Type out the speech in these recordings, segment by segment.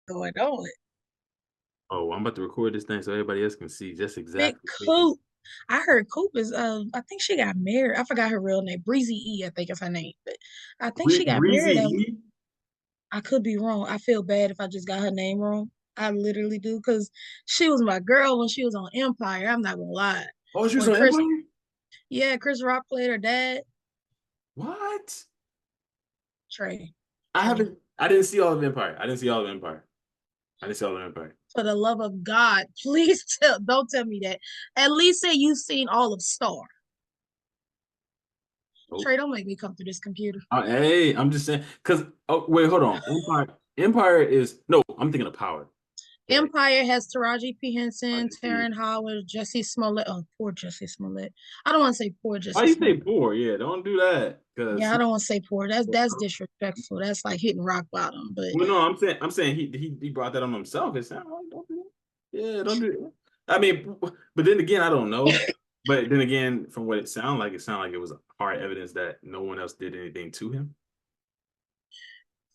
going on. Oh, I'm about to record this thing so everybody else can see just Big exactly. Coop. I heard Coop is I think she got married. I forgot her real name. Breezy E, I think is her name. But I think she got Breezy married. E. I could be wrong. I feel bad if I just got her name wrong. I literally do because she was my girl when she was on Empire. I'm not gonna lie. Oh, she was When on Chris, Empire. yeah, Chris Rock played her dad, What? Trey. I Trey. haven't. I didn't see all of Empire. I didn't see all of Empire. I didn't see all of Empire. For the love of God, please don't tell me that. At least say you've seen all of Star. Oh, Trey, don't make me come through this computer. hey, I'm just saying. Cause oh wait, hold on. Empire. Empire is no. I'm thinking of Power. Yeah. Empire has Taraji P. Henson, Yeah. Taryn Howard, Jesse Smollett. Oh, poor Jesse Smollett. I don't want to say poor Why Jesse you say Smollett. poor? Yeah, don't do that. Cause Yeah, I don't want to say poor. That's disrespectful. That's like hitting rock bottom. But well, no, I'm saying he brought that on himself. It sounds like don't do that. Yeah, don't do that. I mean, but then again, I don't know. But then again, from what it sounded like it was hard evidence that no one else did anything to him.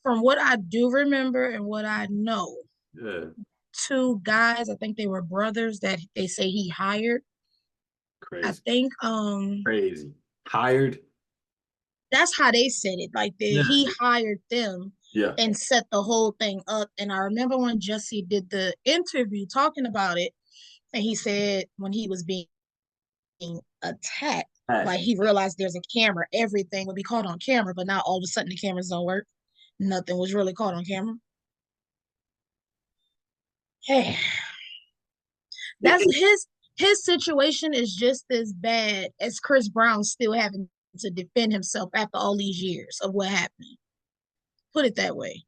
from what I do remember and what I know, Yeah, two guys, I think they were brothers that they say he hired. I crazy, think crazy. Hired. that's how they said it. Like Yeah, he hired them yeah. and set the whole thing up. And I remember when Jesse did the interview talking about it, and he said when he was being attacked, Hey, like he realized there's a camera, everything would be caught on camera, but now all of a sudden the cameras don't work. Nothing was really caught on camera. Hey, that's it, his situation is just as bad as Chris Brown still having to defend himself after all these years of what happened. Put it that way.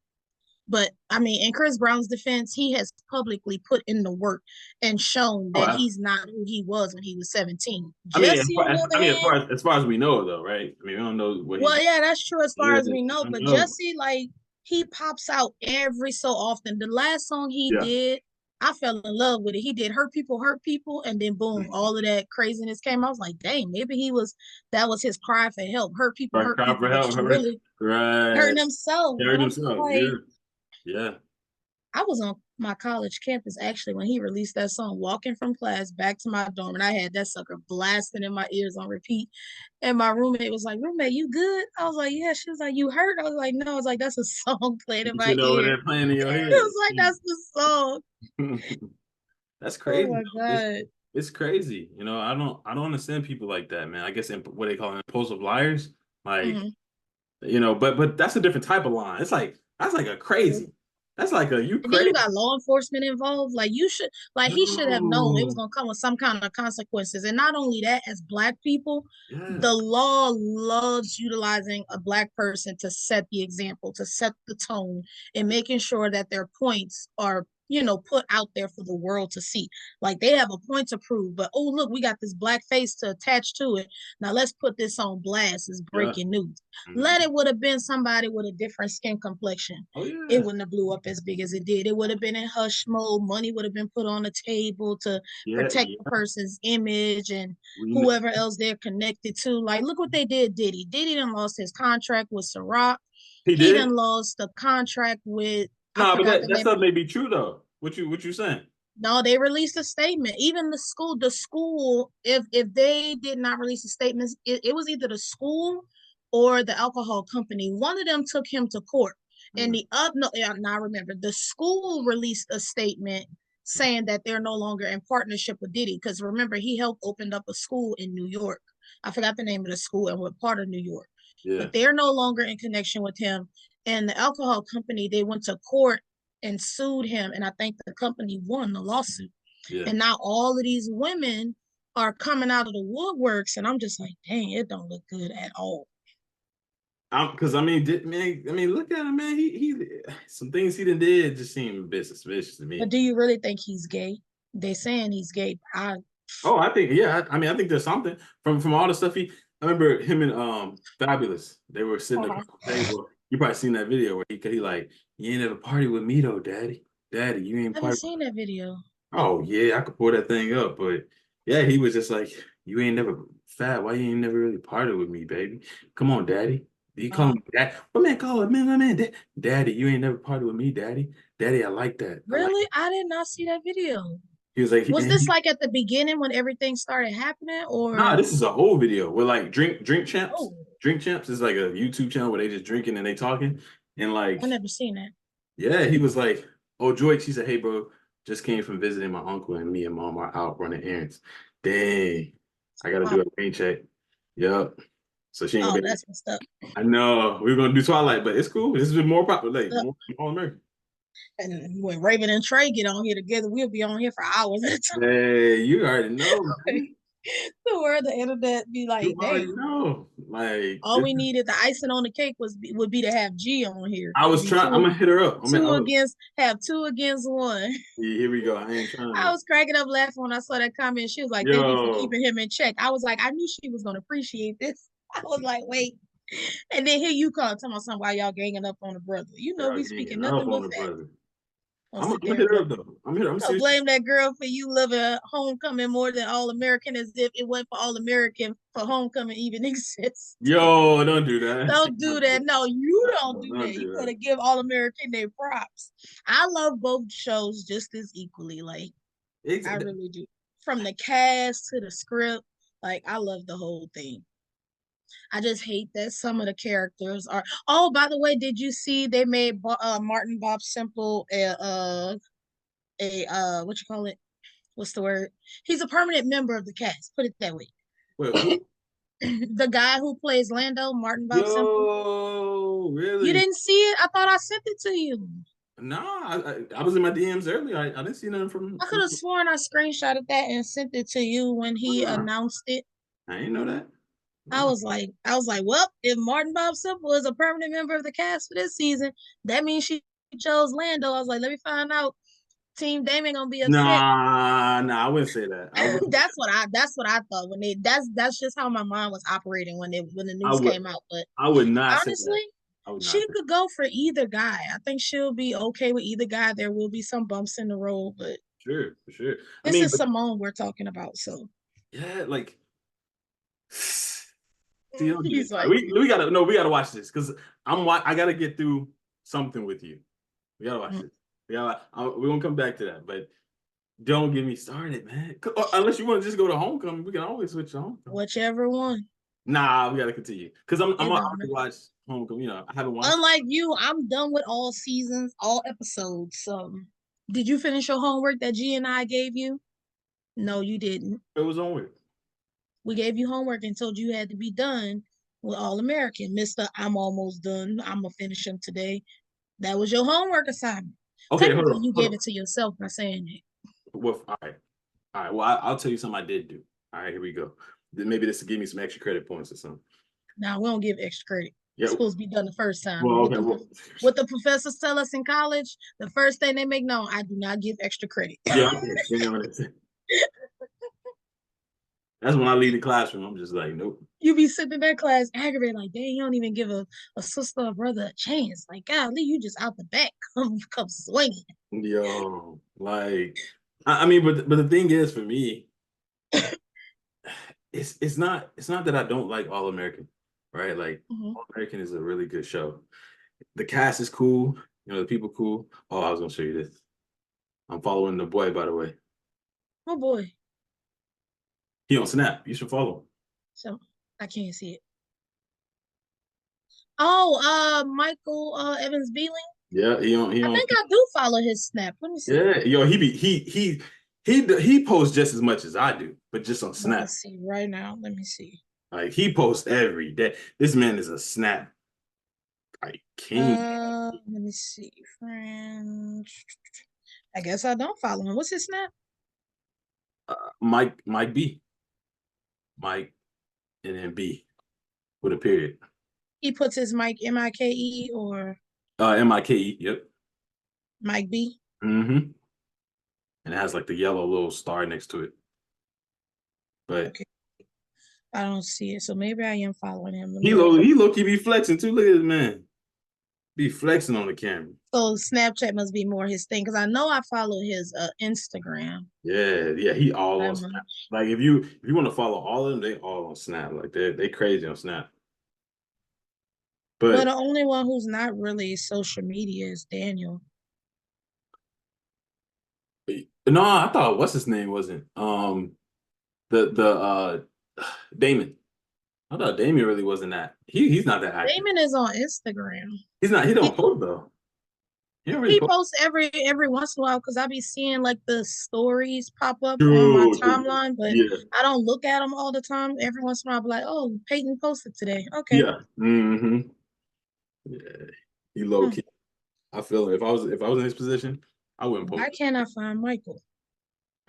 But I mean, in Chris Brown's defense, he has publicly put in the work and shown oh, that he's not who he was when he was 17. I mean, Jesse, on the I other mean, hand, as far as we know, though, right? I mean, we don't know what he well, did. yeah, that's true as far Yeah, as we know. I But know. Jesse, like, he pops out every so often. The last song he Yeah. did, I fell in love with it. He did Hurt People, and then boom, all of that craziness came. I was like, dang, maybe that was his cry for help. Right, Hurt cry people, for but help. you really Right. hurting himself. Carried And I'm just himself. Yeah. like, Yeah. I was on my college campus actually when he released that song, walking from class back to my dorm, and I had that sucker blasting in my ears on repeat. And my roommate was like, "Roommate, you good?" I was like, "Yeah." She was like, "You hurt?" I was like, "No." I was like, "That's a song playing in You my sitting over ear." there playing in your I head. was like, "That's the song." That's Oh crazy. my Though. god. It's crazy. You know, I don't understand people like that, man. I guess what they call impulsive liars. Like, Mhm. but that's a different type of line. It's like that's like a crazy. That's like a you And then you crazy. got law enforcement involved. Like you should, like he should have known it was No. gonna come with some kind of consequences. And not only that, as Black people, Yeah. the law loves utilizing a Black person to set the example, to set the tone, and making sure that their points are, put out there for the world to see. Like they have a point to prove, but oh look, we got this Black face to attach to it. Now let's put this on blast as Yeah. breaking news. Let Mhm. it would have been somebody with a different skin complexion, Oh it yeah. wouldn't have blew up as big as it did. It would have been in hush mode. Money would have been put on the table to Yeah. protect the Yeah. person's image and We kn- whoever else they're connected to. Like, look what they did, Diddy. Diddy done lost his contract with Ciroc. he He done did. lost the contract with, I No, but forgot the that name. stuff may be true though. What you saying? No, they released a statement. Even the school, if they did not release a statement, it was either the school or the alcohol company. One of them took him to court, and Mm. the other, no, yeah, now I remember the school released a statement saying that they're no longer in partnership with Diddy because remember he helped open up a school in New York. I forgot the name of the school and what part of New York, Yeah. but they're no longer in connection with him. And the alcohol company, they went to court and sued him. And I think the company won the lawsuit. Yeah. And now all of these women are coming out of the woodworks. And I'm just like, dang, it don't look good at all. Because I mean, look at him, man. He some things he did just seem a bit suspicious to But me. do you really think he's gay? They saying he's gay. Oh, I think yeah. I mean, I think there's something from all the stuff he. I remember him and Fabulous. They were sitting Uh-huh. across the table. You probably seen that video where he like, you ain't never party with me though, Daddy. Daddy, you ain't I haven't party. seen that video. Oh yeah, I could pull that thing up, but yeah, he was just like, you ain't never fat. Why you ain't never really partied with me, baby? Come on, Daddy. You call Uh, him dad. What man call it? Man, Daddy, you ain't never partied with me, Daddy. Daddy, I like that. I like Really? it. I did not see that video. He was like, Was this like at the beginning when everything started happening, nah, or this is a whole video where like drink champs. oh, Drink champs is like a YouTube channel where they just drinking and they talking. And I like, never seen that. yeah, he was like, oh, Joy, she said, hey, bro, just came from visiting my uncle and me and mom are out running errands. Dang, I gotta Oh, do a rain check. Yep. So she ain't oh, gonna be able that's messed up. I know we are gonna do Twilight, but it's cool. This is more popular, like Uh, more all American. And when Raven and Trey get on here together, we'll be on here for hours at a Hey, you already know, time. man. The word the internet be You like, already damn. know. Like All we needed, the icing on the cake would be to have G on here. I It'd was be trying. I'm gonna hit her up. two against have two against one. Yeah, here we go. I ain't trying I to. was cracking up laughing when I saw that comment. She was like, "Thank you for Yo, keeping him in check." I was like, I knew she was gonna appreciate this. I was like, wait. And then here you come telling me something while y'all ganging up on the brother. You know girl, we hanging speaking up nothing on but the facts. brother. Don't I'm sit gonna there hit and her blame. up though. I'm here. I'm Don't serious. blame that girl for you loving homecoming more than All American, as if it went for All American for homecoming even exists. Yo, don't do that. Don't do that. No, you don't do Don't that. You do that. gotta give All American their props. I love both shows just as equally. Like It's, I really do. From the cast to the script, like I love the whole thing. I just hate that some of the characters are. Oh, by the way, did you see they made Martin Bob Simple a what you call it? What's the word? He's a permanent member of the cast. Put it that way. wait, who? The guy who plays Lando, Martin Bob Simple. Yo, You really? didn't see it? I thought I sent it to you. Nah, I was in my DMs earlier. I didn't see nothing I could from. have sworn I screenshotted that and sent it to you when he Nah, announced it. I ain't know that. I Nah. was like, well, if Martin Bob Simple is a permanent member of the cast for this season, that means she chose Lando. I was like, let me find out. Team Damon gonna be upset. Nah, I wouldn't say that. I would. That's what I thought when they that's just how my mind was operating when the I news would. came out. But I would not say honestly, that. I would she not say. could go for either guy. I think she'll be okay with either guy. There will be some bumps in the road, but Sure, for sure. I this mean, is but Simone we're talking about. So yeah, like, see, don't do he's this. All right, like, we gotta no, we gotta watch this because I gotta get through something with you. We gotta watch mm, this. We're gonna come back to that, but don't get me started, man. Unless you want to just go to homecoming, we can always switch to homecoming. whichever one. Nah, we gotta continue because I'm It gonna don't matter. watch homecoming. I haven't watched. Unlike you, I'm done with all seasons, all episodes. So, did you finish your homework that G and I gave you? No, you didn't. It was on with. We gave you homework and told you had to be done with All American. Mister, I'm almost done. I'm going to finish them today. That was your homework assignment. Okay, Technically, you hold gave on. it to yourself by saying that. Well, all right. Well, I'll tell you something I did do. All right, here we go. Then maybe this will give me some extra credit points or something. Now, we don't give extra credit. It's Yeah. supposed to be done the first time. Well, okay. Well, What the professors tell us in college, the first thing they make known, I do not give extra credit. yeah. Okay. That's when I leave the classroom. I'm just like, nope. You be sitting in that class aggravated, like, dang, you don't even give a sister or brother a chance. Like, golly, you just out the back, come swinging. Yo, like, I mean, but the thing is, for me, it's not that I don't like All American, right? Like, Mhm. All American is a really good show. The cast is cool. The people cool. Oh, I was gonna show you this. I'm following the boy, by the way. Oh boy. He on Snap. You should follow him. So I can't see it. Oh, Michael Evans Beeling. Yeah, he I on. think I do follow his snap. Let me see. Yeah, yo, he posts just as much as I do, but just on I'm about to Snap. see right now. Let me see. Like he posts every day. This man is a Snap like king. Let me see. Friends. I guess I don't follow him. What's his snap? Mike B. Mike and then B with a period. He puts his Mike Mike or Mike. Yep. Mike B. Mm-hmm. And it has like the yellow little star next to it. But Okay. I don't see it. So maybe I am following him. Let he me look. low key be flexing too. Look at this man. Be flexing on the camera. So Snapchat must be more his thing because I know I follow his Instagram. Yeah, he all That on Snap. much. Like if you want to follow all of them, they all on Snap. Like they crazy on Snap. Well, But the only one who's not really social media is Daniel. No, I thought what's his name wasn't. The Damon. I thought Damon really wasn't that. He's not that active. Damon is on Instagram. He's not. He He, don't post though. He don't really he post. posts every once in a while because I be seeing like the stories pop up on my True, true, true. timeline, but Yeah, I don't look at them all the time. Every once in a while, I'll be like, "Oh, Peyton posted today." Okay. yeah. Hmm. Yeah. He low Hmm. key. I feel if I was in his position, I wouldn't post Why it. can't I find Michael?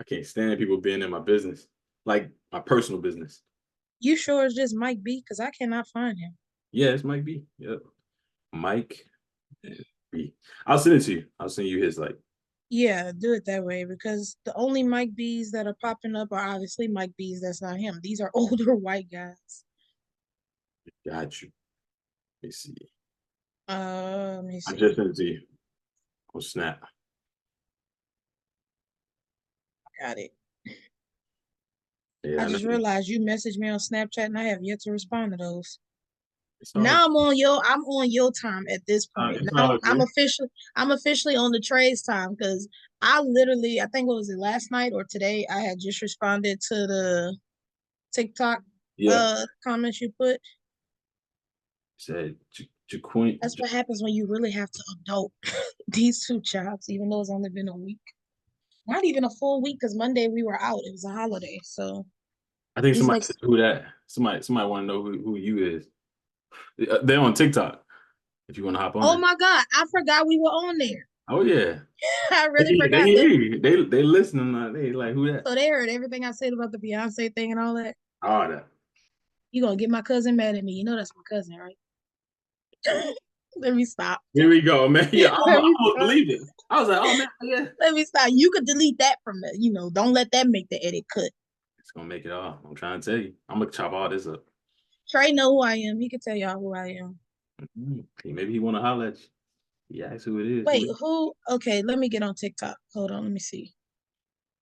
I can't stand people being in my business, like my personal business. You sure it's just Mike B? Because I cannot find him. Yeah, it's Mike B. Yep, Mike B. I'll send it to you. I'll send you his like. Yeah, do it that way because the only Mike B's that are popping up are obviously Mike B's. That's not him. These are older white guys. Got you. Let me see. Let me I just see. sent it to you on Snap. Got it. Yeah, I I know. just realized you messaged me on Snapchat and I have yet to respond to those. It's all. Now I'm on your time at this point. It's Now all good. I'm officially on the trades time because I literally I think what was it last night or today I had just responded to the TikTok Yeah. comments you put. Said Jaquin. That's what happens when you really have to adult these two jobs, even though it's only been a week. Not even a full week because Monday we were out. It was a holiday. So I think these somebody next said who that. Somebody want to know who you is. They're on TikTok. If you want to hop on oh there. my God, I forgot we were on there. Oh yeah. I really They forgot. hear you. They listening. They like who that? So they heard everything I said about the Beyonce thing and all that. All that. You gonna get my cousin mad at me. You know that's my cousin, right? Let me stop. Here we go, man. Yeah, I Let me almost stop. believed it. I was like, oh man, yeah. Let me stop. You could delete that from the, don't let that make the edit cut. It's gonna make it all. I'm trying to tell you. I'm gonna chop all this up. Trey know who I am. He can tell y'all who I am. Maybe he want to holler at you. He asks who it is. Wait, who? Okay, let me get on TikTok. Hold on, let me see.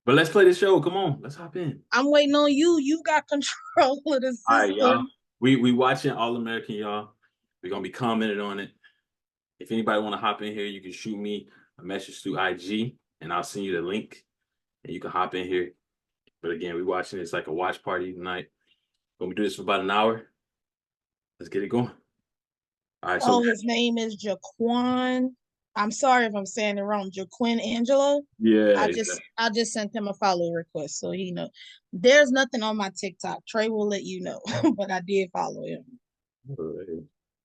But let's play the show. Come on, let's hop in. I'm waiting on you. You got control of the All right, y'all. system. We watching All American, y'all. We're gonna be commenting on it. If anybody want to hop in here, you can shoot me a message through IG, and I'll send you the link, and you can hop in here. But again, we watching it's like a watch party tonight. We're gonna do this for about an hour. Let's get it going. All right, so Oh, his name is Jaquan. I'm sorry if I'm saying it wrong. Jaquin Angelo. yeah, I just sent him a follow request, so he know. There's nothing on my TikTok. Trey will let you know, but I did follow him.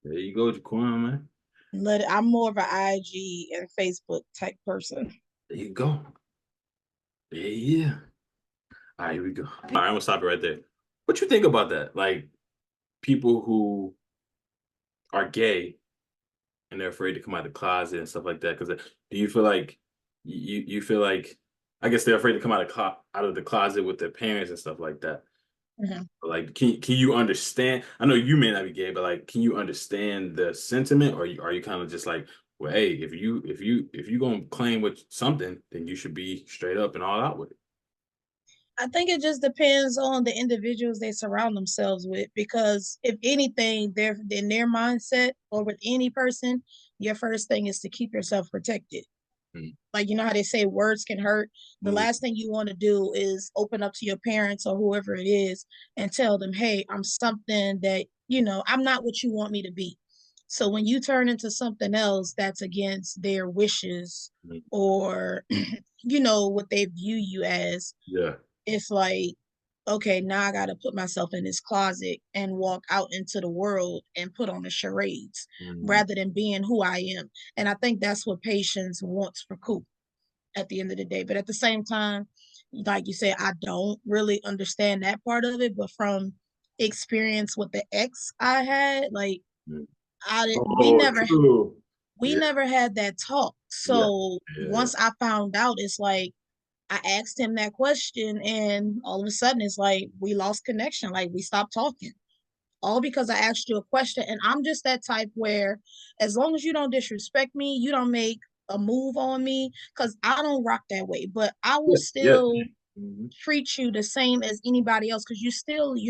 there you go, Jaquan, man. I'm more of an IG and Facebook type person. There you go. Yeah. All right, here we go. All right, I'm gonna stop it right there. What you think about that? Like people who are gay and they're afraid to come out of the closet and stuff like that. Because do you feel like you feel like I guess they're afraid to come out of the closet with their parents and stuff like that. Mhm. Like, can you understand? I know you may not be gay, but like, can you understand the sentiment, or are you kind of just like, well, hey, if you gonna claim with something, then you should be straight up and all out with it. I think it just depends on the individuals they surround themselves with because if anything, they're in their mindset or with any person, your first thing is to keep yourself protected. Mm. Like you know how they say words can hurt. The Mm. last thing you want to do is open up to your parents or whoever it is and tell them, "Hey, I'm something that, I'm not what you want me to be." So when you turn into something else that's against their wishes Mm. or what they view you as, Yeah. it's like, okay, now I got to put myself in this closet and walk out into the world and put on the charades Mm. rather than being who I am. And I think that's what patience wants for Coop at the end of the day. But at the same time, like you said, I don't really understand that part of it. But from experience with the ex I had, like Mm. I did, Oh, true. we Yeah. never had that talk. Yeah. So Yeah. once I found out, it's like I asked him that question, and all of a sudden, it's like we lost connection. Like we stopped talking, all because I asked you a question. And I'm just that type where, as long as you don't disrespect me, you don't make a move on me, because I don't rock that way. But I will Yeah. Yeah. still Mhm. treat you the same as anybody else because you're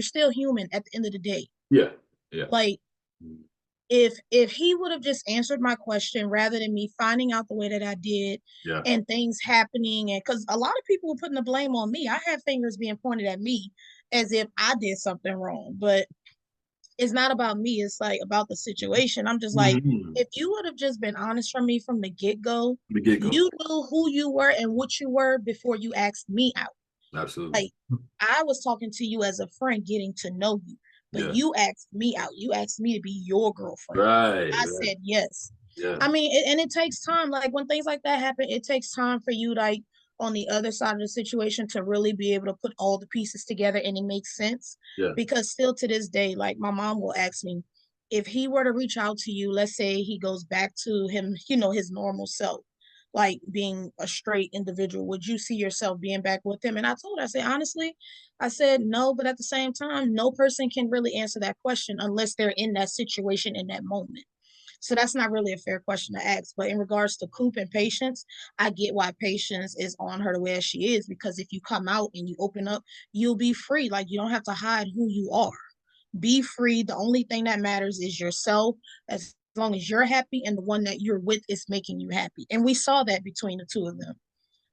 still human at the end of the day. Yeah. Yeah. Like Mhm. if he would have just answered my question rather than me finding out the way that I did Yeah. and things happening, and because a lot of people were putting the blame on me. I had fingers being pointed at me as if I did something wrong, but it's not about me. It's like about the situation. I'm just like, Mm-hmm. if you would have just been honest from me from the get-go, The get-go. you knew who you were and what you were before you asked me out. Absolutely. Like, I was talking to you as a friend, getting to know you, but Yeah. you asked me out. You asked me to be your girlfriend. Right. I Right. said yes. Yeah. I mean, and it takes time. Like when things like that happen, it takes time for you, like on the other side of the situation, to really be able to put all the pieces together and it makes sense. Yeah. Because still to this day, like my mom will ask me, if he were to reach out to you, let's say he goes back to him, his normal self, like being a straight individual, would you see yourself being back with him? And I told her, I said, honestly, I said no, but at the same time, no person can really answer that question unless they're in that situation in that moment. So that's not really a fair question to ask. But in regards to Coop and Patience, I get why Patience is on her the way as she is, because if you come out and you open up, you'll be free. Like you don't have to hide who you are. Be free. The only thing that matters is yourself. As long as you're happy and the one that you're with is making you happy. And we saw that between the two of them.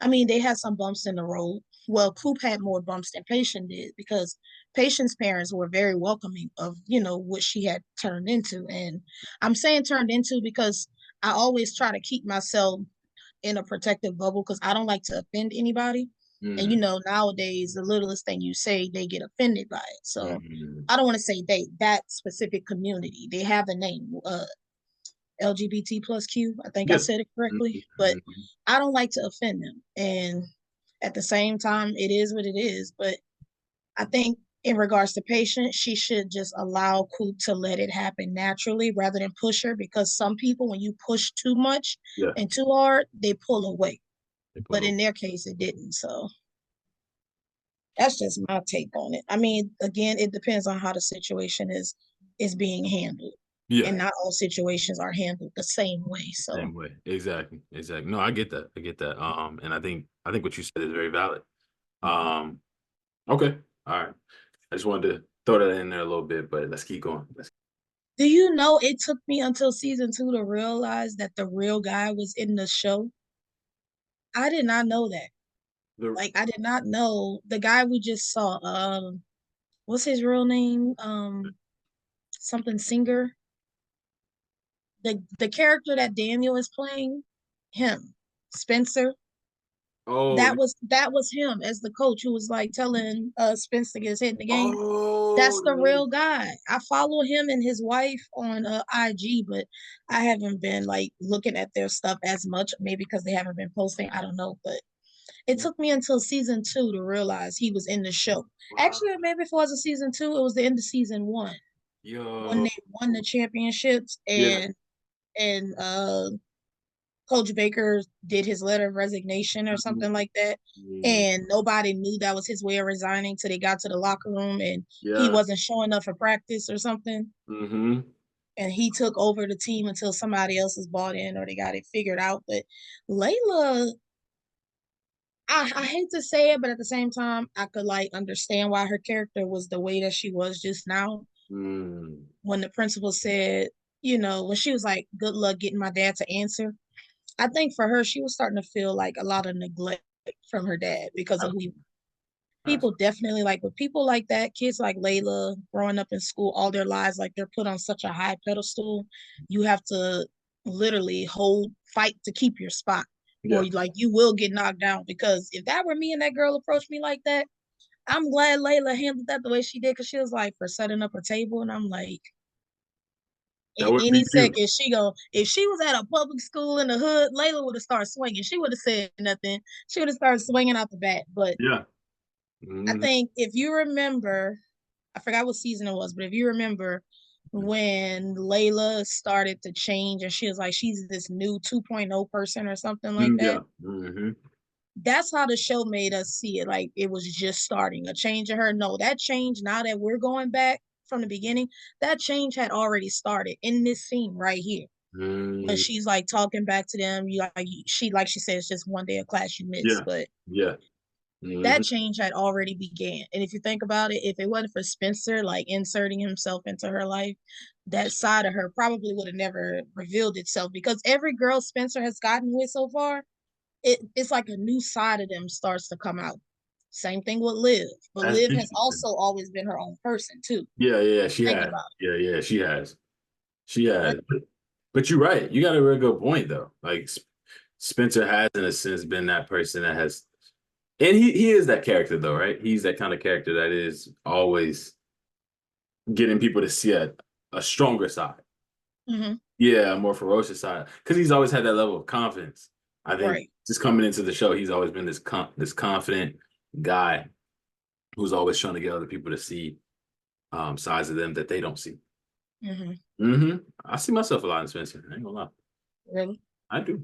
I mean, they had some bumps in the road. Well, Coop had more bumps than Patient did because Patient's parents were very welcoming of, what she had turned into. And I'm saying turned into because I always try to keep myself in a protective bubble because I don't like to offend anybody. And Mm-hmm. nowadays the littlest thing you say, they get offended by it. So Mm-hmm. I don't want to say that specific community. They have a name, LGBT plus Q. I think I Yeah. said it correctly, but Mm-hmm. I don't like to offend them. And at the same time, it is what it is. But I think in regards to Patience, she should just allow Coop to let it happen naturally rather than push her, because some people, when you push too much Yeah. and too hard, they pull away. They pull But over. in their case, it didn't. So that's just my take on it. I mean, again, it depends on how the situation is being handled. Yeah. And not all situations are handled the same way. So Same way. Exactly. Exactly. No, I get that. I get that. And I think what you said is very valid. Um, okay. All right. I just wanted to throw that in there a little bit, but let's keep going. do you know it took me until season 2 to realize that the real guy was in the show? I did not know that. The Like I did not know the guy we just saw. What's his real name? Something Singer. The character that Daniel is playing, him, Spencer. oh That was him as the coach who was like telling Spencer to get his head in the game. oh That's the real guy. I follow him and his wife on IG, but I haven't been like looking at their stuff as much, maybe because they haven't been posting. I don't know, but it took me until season 2 to realize he was in the show. wow. Actually, maybe if it wasn't season 2, it was the end of season 1 when Yo. they won the championships, Yeah. and Coach Baker did his letter of resignation or something like that. Mm, And nobody knew that was his way of resigning till they got to the locker room and he yeah. wasn't showing up for practice or something. Mm-hmm. And he took over the team until somebody else was bought in or they got it figured out. But Layla, I hate to say it, but at the same time, I could like understand why her character was the way that she was just now. Mm. When the principal said, when she was like, good luck getting my dad to answer. I think for her, she was starting to feel like a lot of neglect from her dad because of who he, people definitely like with people like that, kids like Layla growing up in school all their lives, like they're put on such a high pedestal. You have to literally fight to keep your spot, or Yeah. like you will get knocked down. Because if that were me and that girl approached me like that, I'm glad Layla handled that the way she did, because she was like for setting up a table, and I'm like, That in would be any you. second, if she was at a public school in the hood, Layla would have started swinging. She would have said nothing. She would have started swinging out the bat. But Yeah. I Mm-hmm. think if you remember, I forgot what season it was, but if you remember when Layla started to change and she was like, she's this new 2.0 person or something like Yeah. that, Mm-hmm. that's how the show made us see it. Like it was just starting a change in her. No, that change, now that we're going back from the beginning, that change had already started in this scene right here. When Mm. she's like talking back to them, like she said, it's just one day of class you miss. Yeah. But Yeah. That change had already began. And if you think about it, if it wasn't for Spencer like inserting himself into her life, that side of her probably would have never revealed itself, because every girl Spencer has gotten with so far, it's like a new side of them starts to come out. Same thing with Liv, but That's Liv has interesting. also always been her own person too. Yeah, she Think has. about Yeah, she has. She it. has. But you're right. You got a real good point though. Like Spencer has, in a sense, been that person that has, and he is that character though, right? He's that kind of character that is always getting people to see a stronger side. Mm-hmm. Yeah, a more ferocious side. Because he's always had that level of confidence. I think Right. just coming into the show, he's always been this confident guy who's always trying to get other people to see sides of them that they don't see. Mm-hmm. I see myself a lot in Spencer. I ain't gonna lie. Really? I do.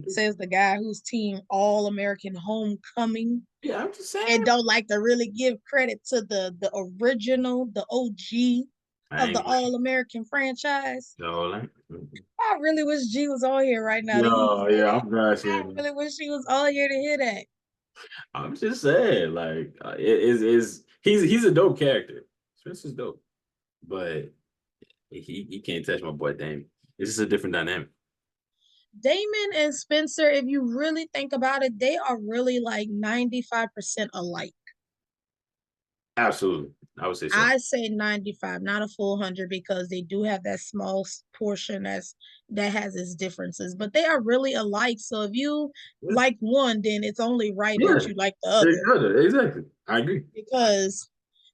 Says the guy whose team All American Homecoming, Yeah, I'm just saying. and don't like to really give credit to the original, the OG I of the ain't gonna All American franchise. no, like, I really wish G was on here right now to hear you no, say yeah, that. I'm not I saying. really wish he was on here to hear that. I'm just saying, like, it is he's a dope character. Spencer's dope, but he can't touch my boy Damon. It's just a different dynamic. Damon and Spencer, if you really think about it, they are really like 95% alike. Absolutely, I would say so. I say 95, not a full 100, because they do have that small portion that has its differences, but they are really alike. So if you Yeah, like one, then it's only right yeah, that you like the other, exactly. I agree. because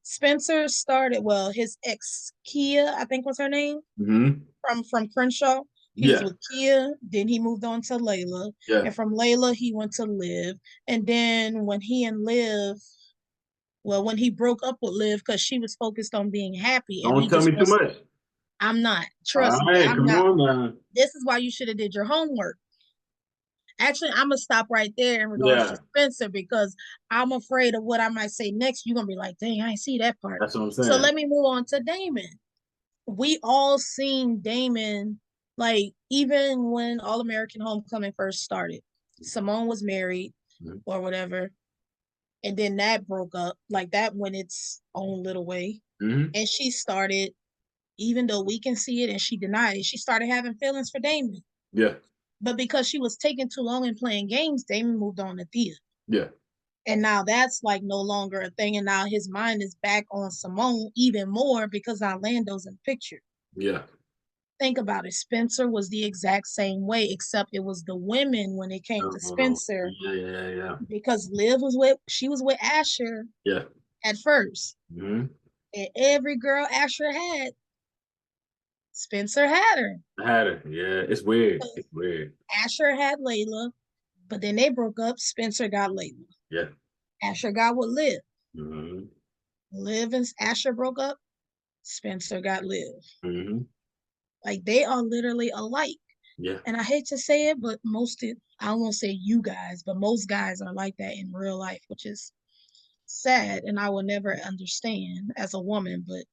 Spencer started, well, his ex Kia, I think was her name, from Crenshaw. He was Yeah, with Kia, then he moved on to Layla, yeah. and from Layla he went to Liv, and then when he and Liv, well, when he broke up with Liv because she was focused on being happy and Don't he tell just me too wants, much. I'm not. All Trust me, right, I'm come not. on now. This is why you should have did your homework. Actually, I'm gonna stop right there in regards to Yeah, Spencer, because I'm afraid of what I might say next. You're gonna be like, dang, I ain't see that part. that's what I'm So saying. let me move on to Damon. We all seen Damon, like even when All American Homecoming first started. Simone was married Mhm. or whatever, and then that broke up. Like that went its own little way. Mhm. And she started, even though we can see it and she denied it, she started having feelings for Damon. Yeah, But because she was taking too long and playing games, Damon moved on to Thea. yeah, And now that's like no longer a thing. And now his mind is back on Simone even more because Orlando's in the picture. yeah. Think about it. Spencer was the exact same way, except it was the women when it came to Spencer, Yeah. because she was with Asher Yeah. at first. Hmm. And every girl Asher had, Spencer had her. I had it. Yeah, it's weird. It's weird. Asher had Layla, but then they broke up. Spencer got Layla. Yeah. Asher got with Liv. Hmm. Liv and Asher broke up. Spencer got Liv. Hmm. Like they are literally alike. Yeah. And I hate to say it, but I don't want to say you guys, but most guys are like that in real life, which is sad. And I will never understand as a woman. But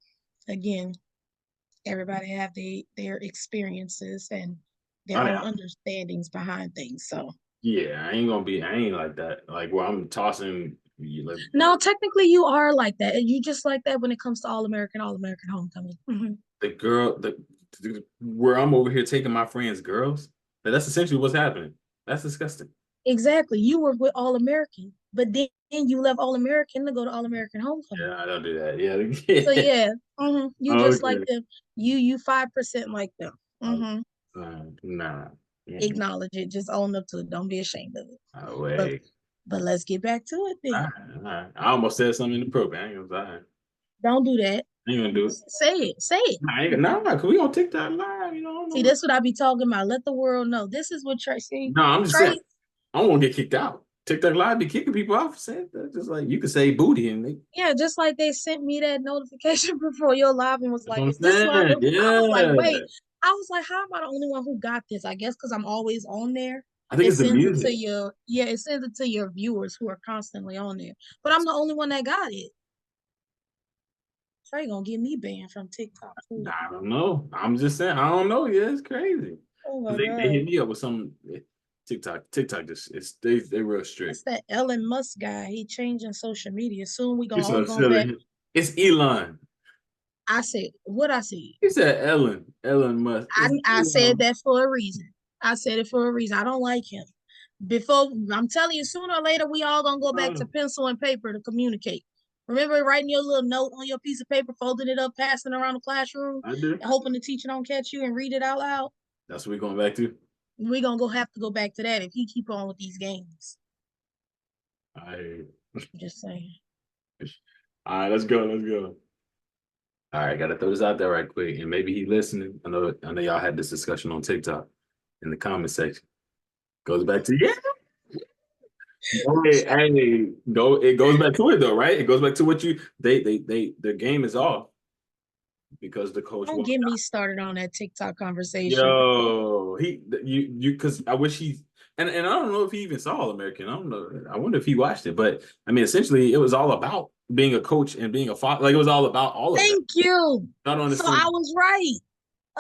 again, everybody have their experiences and their I mean, own understandings behind things. So yeah, I ain't like that. Like where I'm tossing you like no, technically you are like that. And you just like that when it comes to All American Homecoming. Mm-hmm. the girl where I'm over here taking my friends' girls. That's essentially what's happening. That's disgusting. Exactly. You were with All American, but then you left All American to go to All American Homecoming. Yeah, I don't do that. Yeah. So yeah, you just like Okay. them. You 5% like them. Oh, Mm-hmm. nah. Mm-mm. Acknowledge it. Just own up to it. Don't be ashamed of it. No But way. but let's get back to it All then. right, all right. I almost said something inappropriate. I ain't gonna lie. Don't do that. I ain't gonna do it. Say it. Say it. Nah, I ain't, nah, cause we on TikTok live, you know. I don't See, know. this is what I be talking about. Let the world know. This is what Tracy. No, I'm just saying. Tracy. I don't want to get kicked out. TikTok live be kicking people off. Saying that. Just like you could say booty and they, Yeah, just like they sent me that notification before your live and was that's like, what I'm "Is this live?" saying. I was like, "Wait." Yeah. I was like, "How am I the only one who got this?" I guess because I'm always on there. I think It it's the sends it to music. your yeah, it sends it to your viewers who are constantly on there. But I'm the only one that got it. Trey gonna get me banned from TikTok too. I don't know. I'm just saying. I don't know. Yeah, it's crazy. Oh my They god. hit me up with some TikTok just they real strict. It's that Elon Musk guy. He changing social media. Soon we gonna You're all so go back. silly. It's Elon. I said what I said. He said Elon Musk. It's I said Elon. that for a reason. I said it for a reason. I don't like him. Before I'm telling you, sooner or later we all gonna go back to pencil and paper to communicate. Remember writing your little note on your piece of paper, folding it up, passing it around the classroom, I do. hoping the teacher don't catch you and read it out loud. That's what we're going back to. We're gonna have to go back to that if he keep on with these games. I Just saying. All right, let's go. Let's go. All right, gotta throw this out there right quick. And maybe he's listening. I know y'all had this discussion on TikTok in the comment section. Goes back to Hey, go. It goes back to it though, right? It goes back to what their game is off because the coach. Don't get me started on that TikTok conversation. Yo, you because I wish and I don't know if he even saw All American. I don't know. I wonder if he watched it, but I mean, essentially, it was all about being a coach and being a father. Like it was all about all of that. Thank you. I don't So understand. I was right.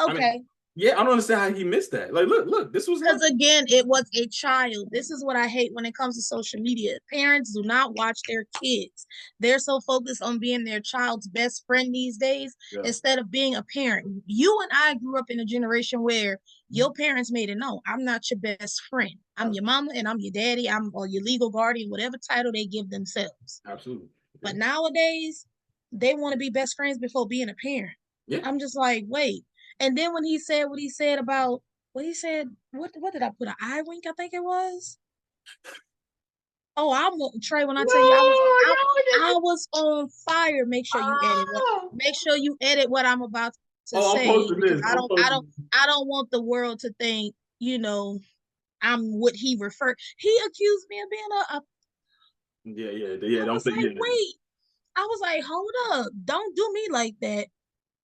Okay. I mean, yeah, I don't understand how he missed that. Like, look, this was because again, it was a child. This is what I hate when it comes to social media. Parents do not watch their kids. They're so focused on being their child's best friend these days instead of being a parent. You and I grew up in a generation where your parents made it known, I'm not your best friend. I'm your mama and I'm your daddy. Or your legal guardian, whatever title they give themselves. Absolutely. Yeah. But nowadays, they want to be best friends before being a parent. Yeah. I'm just like, wait. And then when he said what he said about what he said, what did I put? An eye wink, I think it was. Oh, I'm Trey. When I tell you I was on fire. Make sure you edit. Make sure you edit what I'm about to say because I don't want the world to think I'm what he referred. He accused me of being yeah. Don't say wait. I was like, hold up, don't do me like that.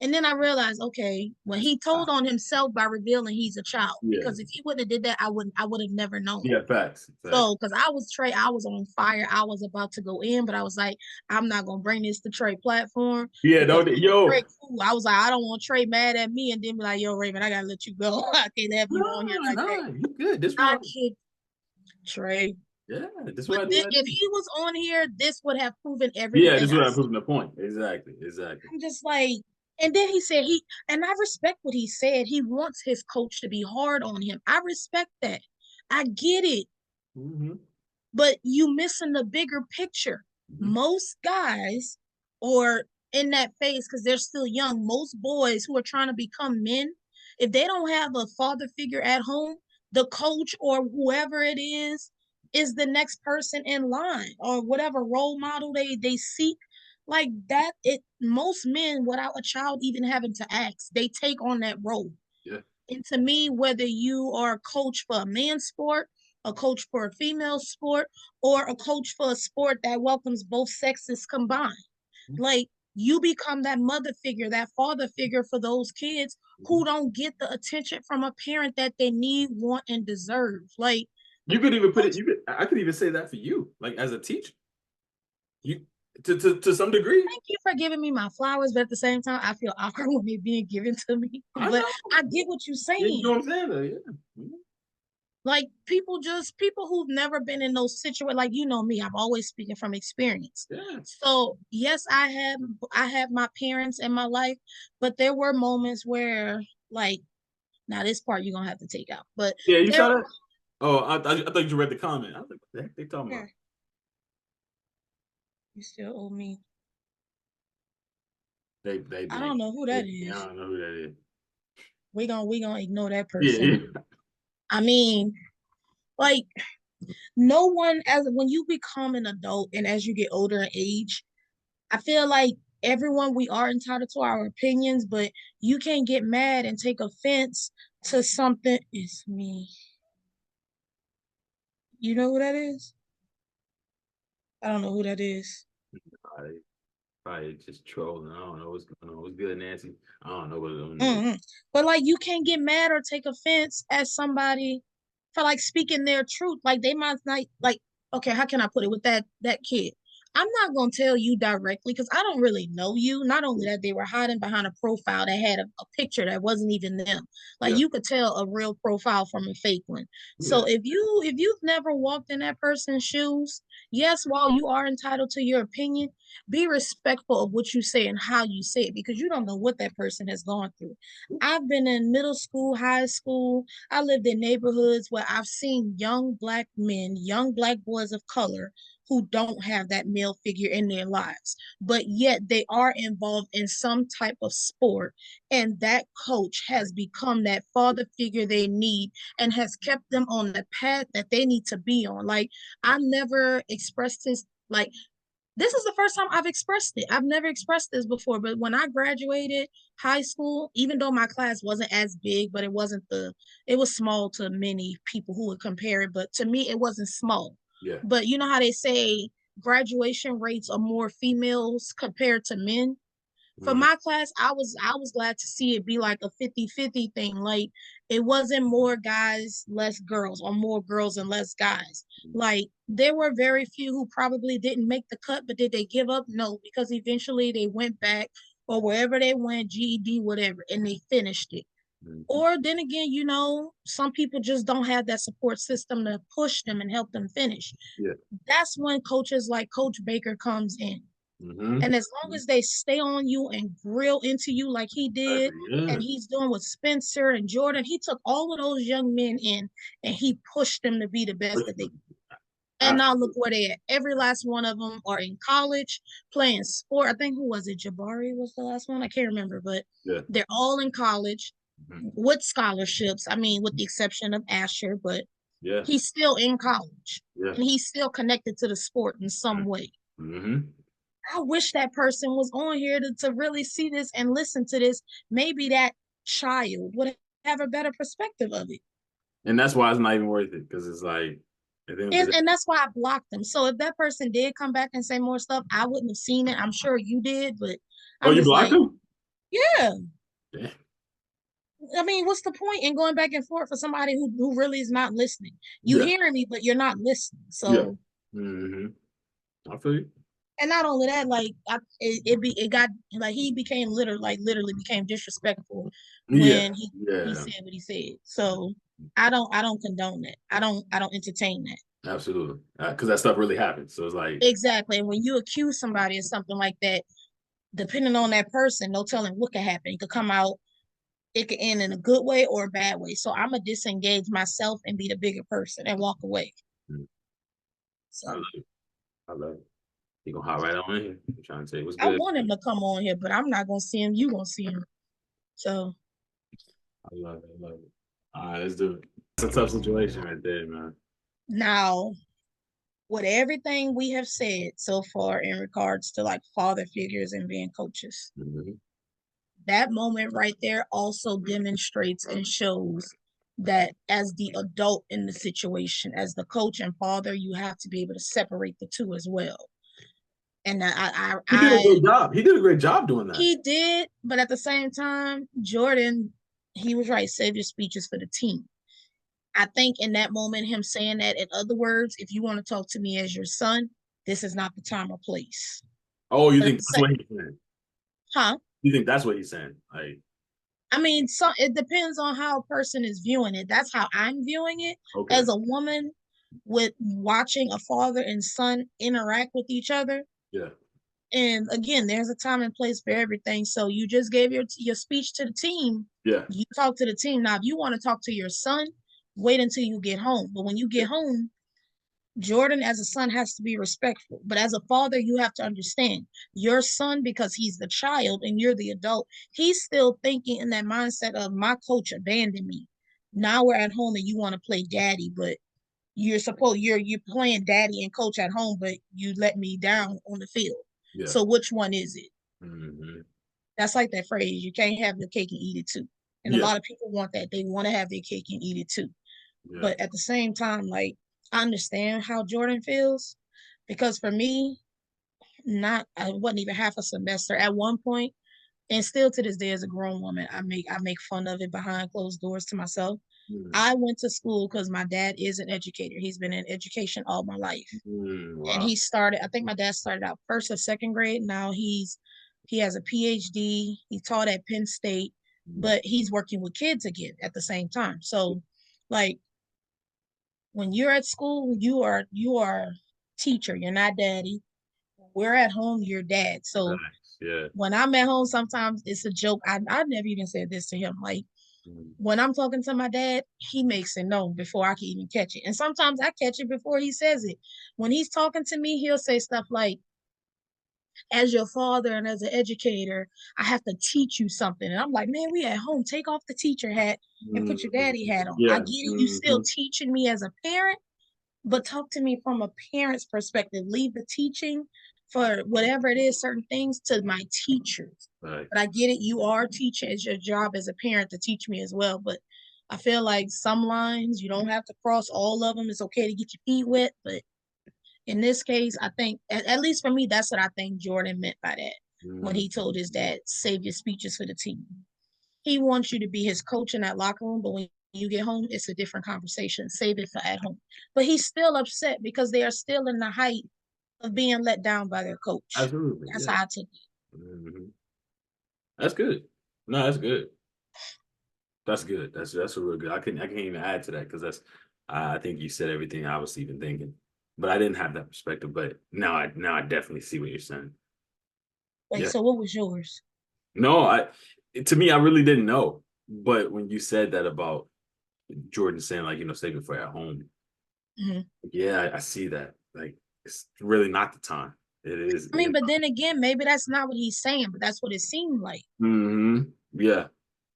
And then I realized, okay, when he told on himself by revealing he's a child, because if he wouldn't have did that, I would have never known. Yeah, facts. So, because I was on fire, I was about to go in, but I was like, I'm not gonna bring this to Trey platform. Yeah, don't Trey, cool. I was like, I don't want Trey mad at me and then be like, yo, Raymond, I gotta let you go. I can't have you on here like that. You good? This I kid Trey. Yeah, this but if he was on here, this would have proven everything. Yeah, this would have proven the point. Exactly. I'm just like. And then he said and I respect what he said. He wants his coach to be hard on him. I respect that. I get it. Mm-hmm. But you missing the bigger picture. Mm-hmm. Most guys or in that phase, because they're still young, most boys who are trying to become men, if they don't have a father figure at home, the coach or whoever it is the next person in line or whatever role model they seek. Like that, most men without a child even having to ask, they take on that role. Yeah. And to me, whether you are a coach for a man's sport, a coach for a female sport, or a coach for a sport that welcomes both sexes combined, like you become that mother figure, that father figure for those kids who don't get the attention from a parent that they need, want, and deserve. Like you could even put it. I could even say that for you, like as a teacher. You. To some degree. Thank you for giving me my flowers, but at the same time, I feel awkward when they're being given to me. But I get what you're saying. Yeah, you know what I'm saying? Yeah. Like people who've never been in those situations, like me, I'm always speaking from experience. Yeah. So yes, I have my parents in my life, but there were moments where like, now this part you're gonna have to take out. But yeah, you saw that? Oh, I thought you read the comment. I was like, what the heck they talking about? You still owe me. They I don't know who that is. I don't know who that is. We gonna ignore that person. Yeah. I mean, like no one when you become an adult and as you get older in age, I feel like everyone we are entitled to our opinions, but you can't get mad and take offense to something. It's me. You know who that is? I don't know who that is. Probably just trolling. I don't know what's going on. What's good, Nancy? I don't know what it is. Mm-hmm. But like you can't get mad or take offense at somebody for like speaking their truth. Like they might not like, okay, how can I put it with that kid? I'm not going to tell you directly because I don't really know you. Not only that, they were hiding behind a profile that had a picture that wasn't even them. Like Yeah. you could tell a real profile from a fake one. Yeah. So if you've never walked in that person's shoes, yes, while you are entitled to your opinion, be respectful of what you say and how you say it because you don't know what that person has gone through. I've been in middle school, high school. I lived in neighborhoods where I've seen young black men, young black boys of color who don't have that male figure in their lives, but yet they are involved in some type of sport. And that coach has become that father figure they need and has kept them on the path that they need to be on. Like, I never expressed this, like, this is the first time I've expressed it. I've never expressed this before, but when I graduated high school, even though my class wasn't as big, but it was small to many people who would compare it, but to me, it wasn't small. Yeah. But you know how they say graduation rates are more females compared to men? For Mm-hmm. my class, I was glad to see it be like a 50-50 thing. Like it wasn't more guys, less girls, or more girls and less guys. Like there were very few who probably didn't make the cut, but did they give up? No, because eventually they went back or wherever they went, GED, whatever, and they finished it. Mm-hmm. Or then again, some people just don't have that support system to push them and help them finish. Yeah. That's when coaches like Coach Baker comes in. Mm-hmm. And as long as they stay on you and grill into you like he did, Yeah. and he's doing with Spencer and Jordan, he took all of those young men in and he pushed them to be the best that they. And now look Absolutely. where they at. Every last one of them are in college playing sport. I think who was it? Jabari was the last one. I can't remember, but Yeah. they're all in college Mm-hmm. with scholarships. I mean, with the exception of Asher, but Yeah. he's still in college Yeah. and he's still connected to the sport in some way. Mm-hmm. I wish that person was on here to really see this and listen to this. Maybe that child would have a better perspective of it. And that's why it's not even worth it because it's like at the end of the day. And that's why I blocked them. So if that person did come back and say more stuff, I wouldn't have seen it. I'm sure you did, but Oh, I'm you just blocked like, him? yeah. Yeah. I mean, what's the point in going back and forth for somebody who really is not listening? You Yeah. hearing me, but you're not listening. Yeah. So, Mm-hmm. I feel you. and not only that, like it got like he became literally became disrespectful Yeah. when he Yeah. said what he said. So I don't condone that. I don't entertain that. Absolutely. Because that stuff really happens. So it's like, Exactly. And when you accuse somebody of something like that, depending on that person, no telling what could happen. It could come out, it could end in a good way or a bad way. So I'm gonna disengage myself and be the bigger person and walk away. mm, I love So it. I love it. You gonna hop right on in here. I'm trying to tell you what's I good. want him to come on here, but I'm not gonna see him. You gonna see him. So I love it. I love it. All right, let's do it. It's a tough situation right there, man. now, with everything we have said so far in regards to like father figures and being coaches, Mm-hmm. that moment right there also demonstrates and shows that as the adult in the situation, as the coach and father, you have to be able to separate the two as well. And He did a great job. He did a great job doing that. he did, but at the same time, Jordan, he was right. Save your speeches for the team. I think in that moment, him saying that, in other words, if you want to talk to me as your son, this is not the time or place. Oh, you But think that's what he's saying? huh? You think that's what he's saying? Like, I mean, so it depends on how a person is viewing it. That's how I'm viewing it. okay. As a woman with watching a father and son interact with each other. Yeah. And again, there's a time and place for everything. So you just gave your speech to the team. Yeah. You talk to the team. Now, if you want to talk to your son, wait until you get home. But when you get home, Jordan, as a son, has to be respectful. But as a father, you have to understand your son, because he's the child and you're the adult, he's still thinking in that mindset of my coach abandoned me. Now we're at home and you want to play daddy, but you're playing daddy and coach at home, but you let me down on the field. Yeah. So which one is it? Mm-hmm. That's like that phrase, you can't have your cake and eat it too. And a Yeah. lot of people want that. They want to have their cake and eat it too. Yeah. But at the same time, like I understand how Jordan feels because for me, I wasn't even half a semester at one point, and still to this day as a grown woman, I make fun of it behind closed doors to myself. I went to school because my dad is an educator. He's been in education all my life. And Wow. he started, I think my dad started out first or second grade. Now he has a PhD. He taught at Penn State, but he's working with kids again at the same time. So like when you're at school, you are teacher. You're not daddy. We're at home, you're dad. So Nice. Yeah. when I'm at home, sometimes it's a joke. I never even said this to him. Like when I'm talking to my dad, he makes it known before I can even catch it. And sometimes I catch it before he says it. When he's talking to me, he'll say stuff like, as your father and as an educator, I have to teach you something. And I'm like, man, we at home. Take off the teacher hat and put your daddy hat on. I Yeah. get it. You still teaching me as a parent, but talk to me from a parent's perspective. Leave the teaching for whatever it is, certain things to my teachers. Right. But I get it. You are teaching. It's your job as a parent to teach me as well. But I feel like some lines, you don't have to cross all of them. It's okay to get your feet wet. But in this case, I think, at least for me, that's what I think Jordan meant by that when he told his dad, save your speeches for the team. He wants you to be his coach in that locker room, but when you get home, it's a different conversation. Save it for at home. But he's still upset because they are still in the height of being let down by their coach. Absolutely. That's Yeah. how I took it. That's good. No, that's good. That's good. That's a real good. I can't even add to that because I think you said everything I was even thinking, but I didn't have that perspective. But now I definitely see what you're saying. Like, Yeah. so what was yours? No, to me I really didn't know, but when you said that about Jordan saying like save it for at home, yeah, I see that. Like it's really not the time. It is. I mean, but then again, maybe that's not what he's saying, but that's what it seemed like. Yeah.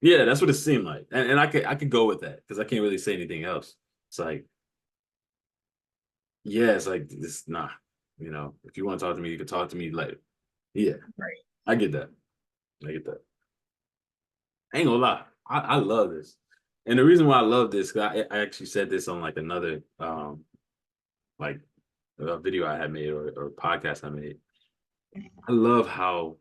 Yeah, that's what it seemed like. And I could go with that because I can't really say anything else. It's like, yeah, it's like this nah. If you want to talk to me, you can talk to me later. Yeah, Right. I get that. I get that. I ain't gonna lie. I love this. And the reason why I love this, 'cause I actually said this on like another like a video I had made or a podcast I made. I love how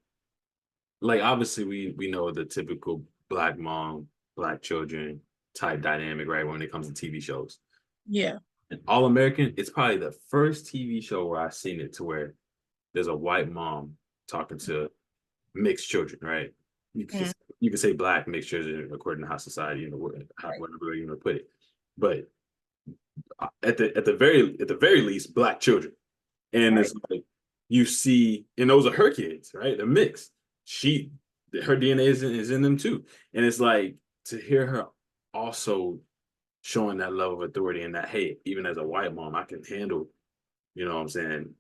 like obviously we know the typical black mom, black children type dynamic, right? When it comes to TV shows. Yeah. And All American, it's probably the first TV show where I've seen it to where there's a white mom talking to mixed children, right? You can, Mm. you can say black mixed children according to how society, whatever you want to put it. But at the very least, black children. And Right. it's like you see, and those are her kids, right? They're mixed. Her DNA is in them too. And it's like to hear her also showing that level of authority and that, hey, even as a white mom, I can handle, what I'm saying,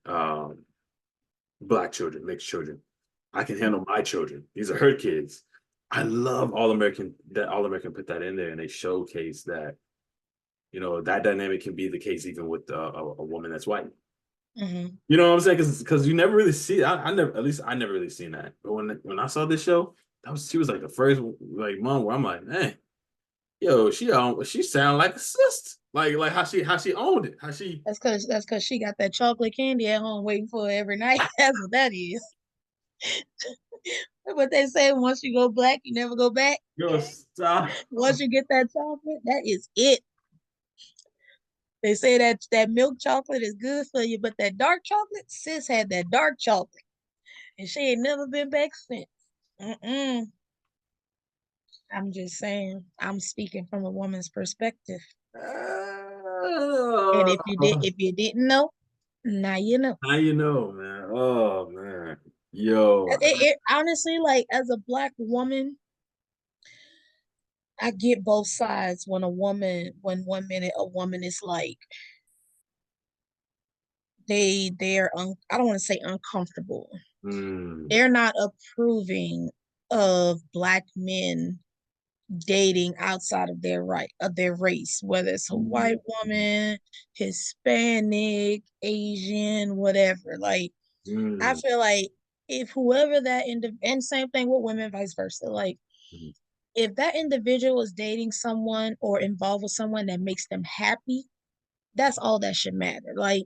black children, mixed children. I can handle my children. These are her kids. I love All American put that in there and they showcase that, that dynamic can be the case even with a woman that's white. You know what I'm saying? Because you never really see. I never, at least I never really seen that. But when I saw this show, she was like the first like mom where I'm like, man, yo, she sound like a sister. Like how she owned it. How she That's because she got that chocolate candy at home waiting for her every night. That's what that is. What they say, once you go black, you never go back. yo stop. Once you get that chocolate, that is it. They say that milk chocolate is good for you, but that dark chocolate, sis had that dark chocolate, and she ain't never been back since. Mm-mm. I'm just saying, I'm speaking from a woman's perspective. And if you didn't know, now you know. Now you know, man. Oh man. Yo. It honestly, like as a black woman, I get both sides when 1 minute a woman is like I don't want to say uncomfortable. Mm, They're not approving of black men dating outside of their race, whether it's a white woman, Hispanic, Asian, whatever. Like I mm, feel like if whoever and same thing with women, vice versa. Like mm, if that individual is dating someone or involved with someone that makes them happy, that's all that should matter. Like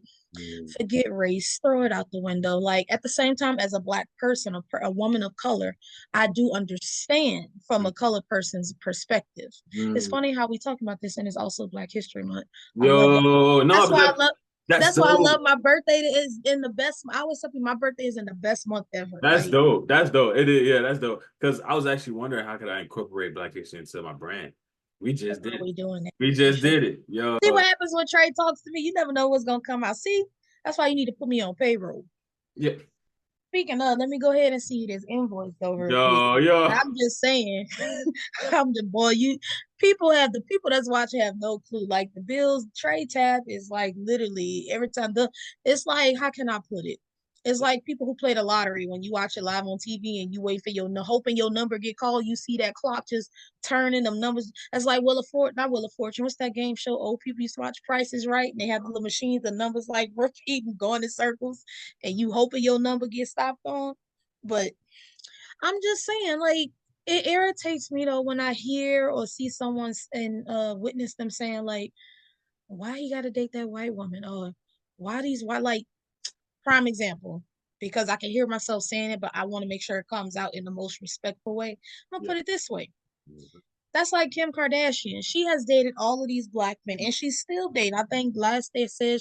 Forget race, throw it out the window. Like at the same time, as a black person, a woman of color, I do understand from a colored person's perspective. It's funny how we talk about this, and it's also Black History Month. I love it. Yo, no, That's but why I love. that's That's why I love dope. my birthday is in the best. I always tell people my birthday is in the best month ever. That's Like dope. That's dope. It is, yeah, that's dope. Because I was actually wondering how could I incorporate Black history into my brand. We that's just how did it. we doing it We for just sure. did it. Yo, See what happens when Trey talks to me. You never know what's gonna come out. See, that's why you need to put me on payroll. yeah, Speaking of, let me go ahead and see this invoice though real quick. yo. I'm just saying, I'm the boy. The people that's watching have no clue. Like the bills Trey tab is like literally every time it's like how can I put it? It's like people who play the lottery when you watch it live on TV and you wait for hoping your number get called. You see that clock just turning them numbers. That's like not Wheel of Fortune. What's that game show? Old people used to watch Price is Right, and they have the little machines, the numbers like repeating, going in circles, and you hoping your number gets stopped on. But I'm just saying, like, it irritates me though when I hear or see someone and witness them saying like, "Why he got to date that white woman?" Or "Why these white?" Like, prime example, because I can hear myself saying it, but I want to make sure it comes out in the most respectful way. I'm gonna Yeah. put it this way: that's like Kim Kardashian. She has dated all of these black men, and she's still dating. I think last they said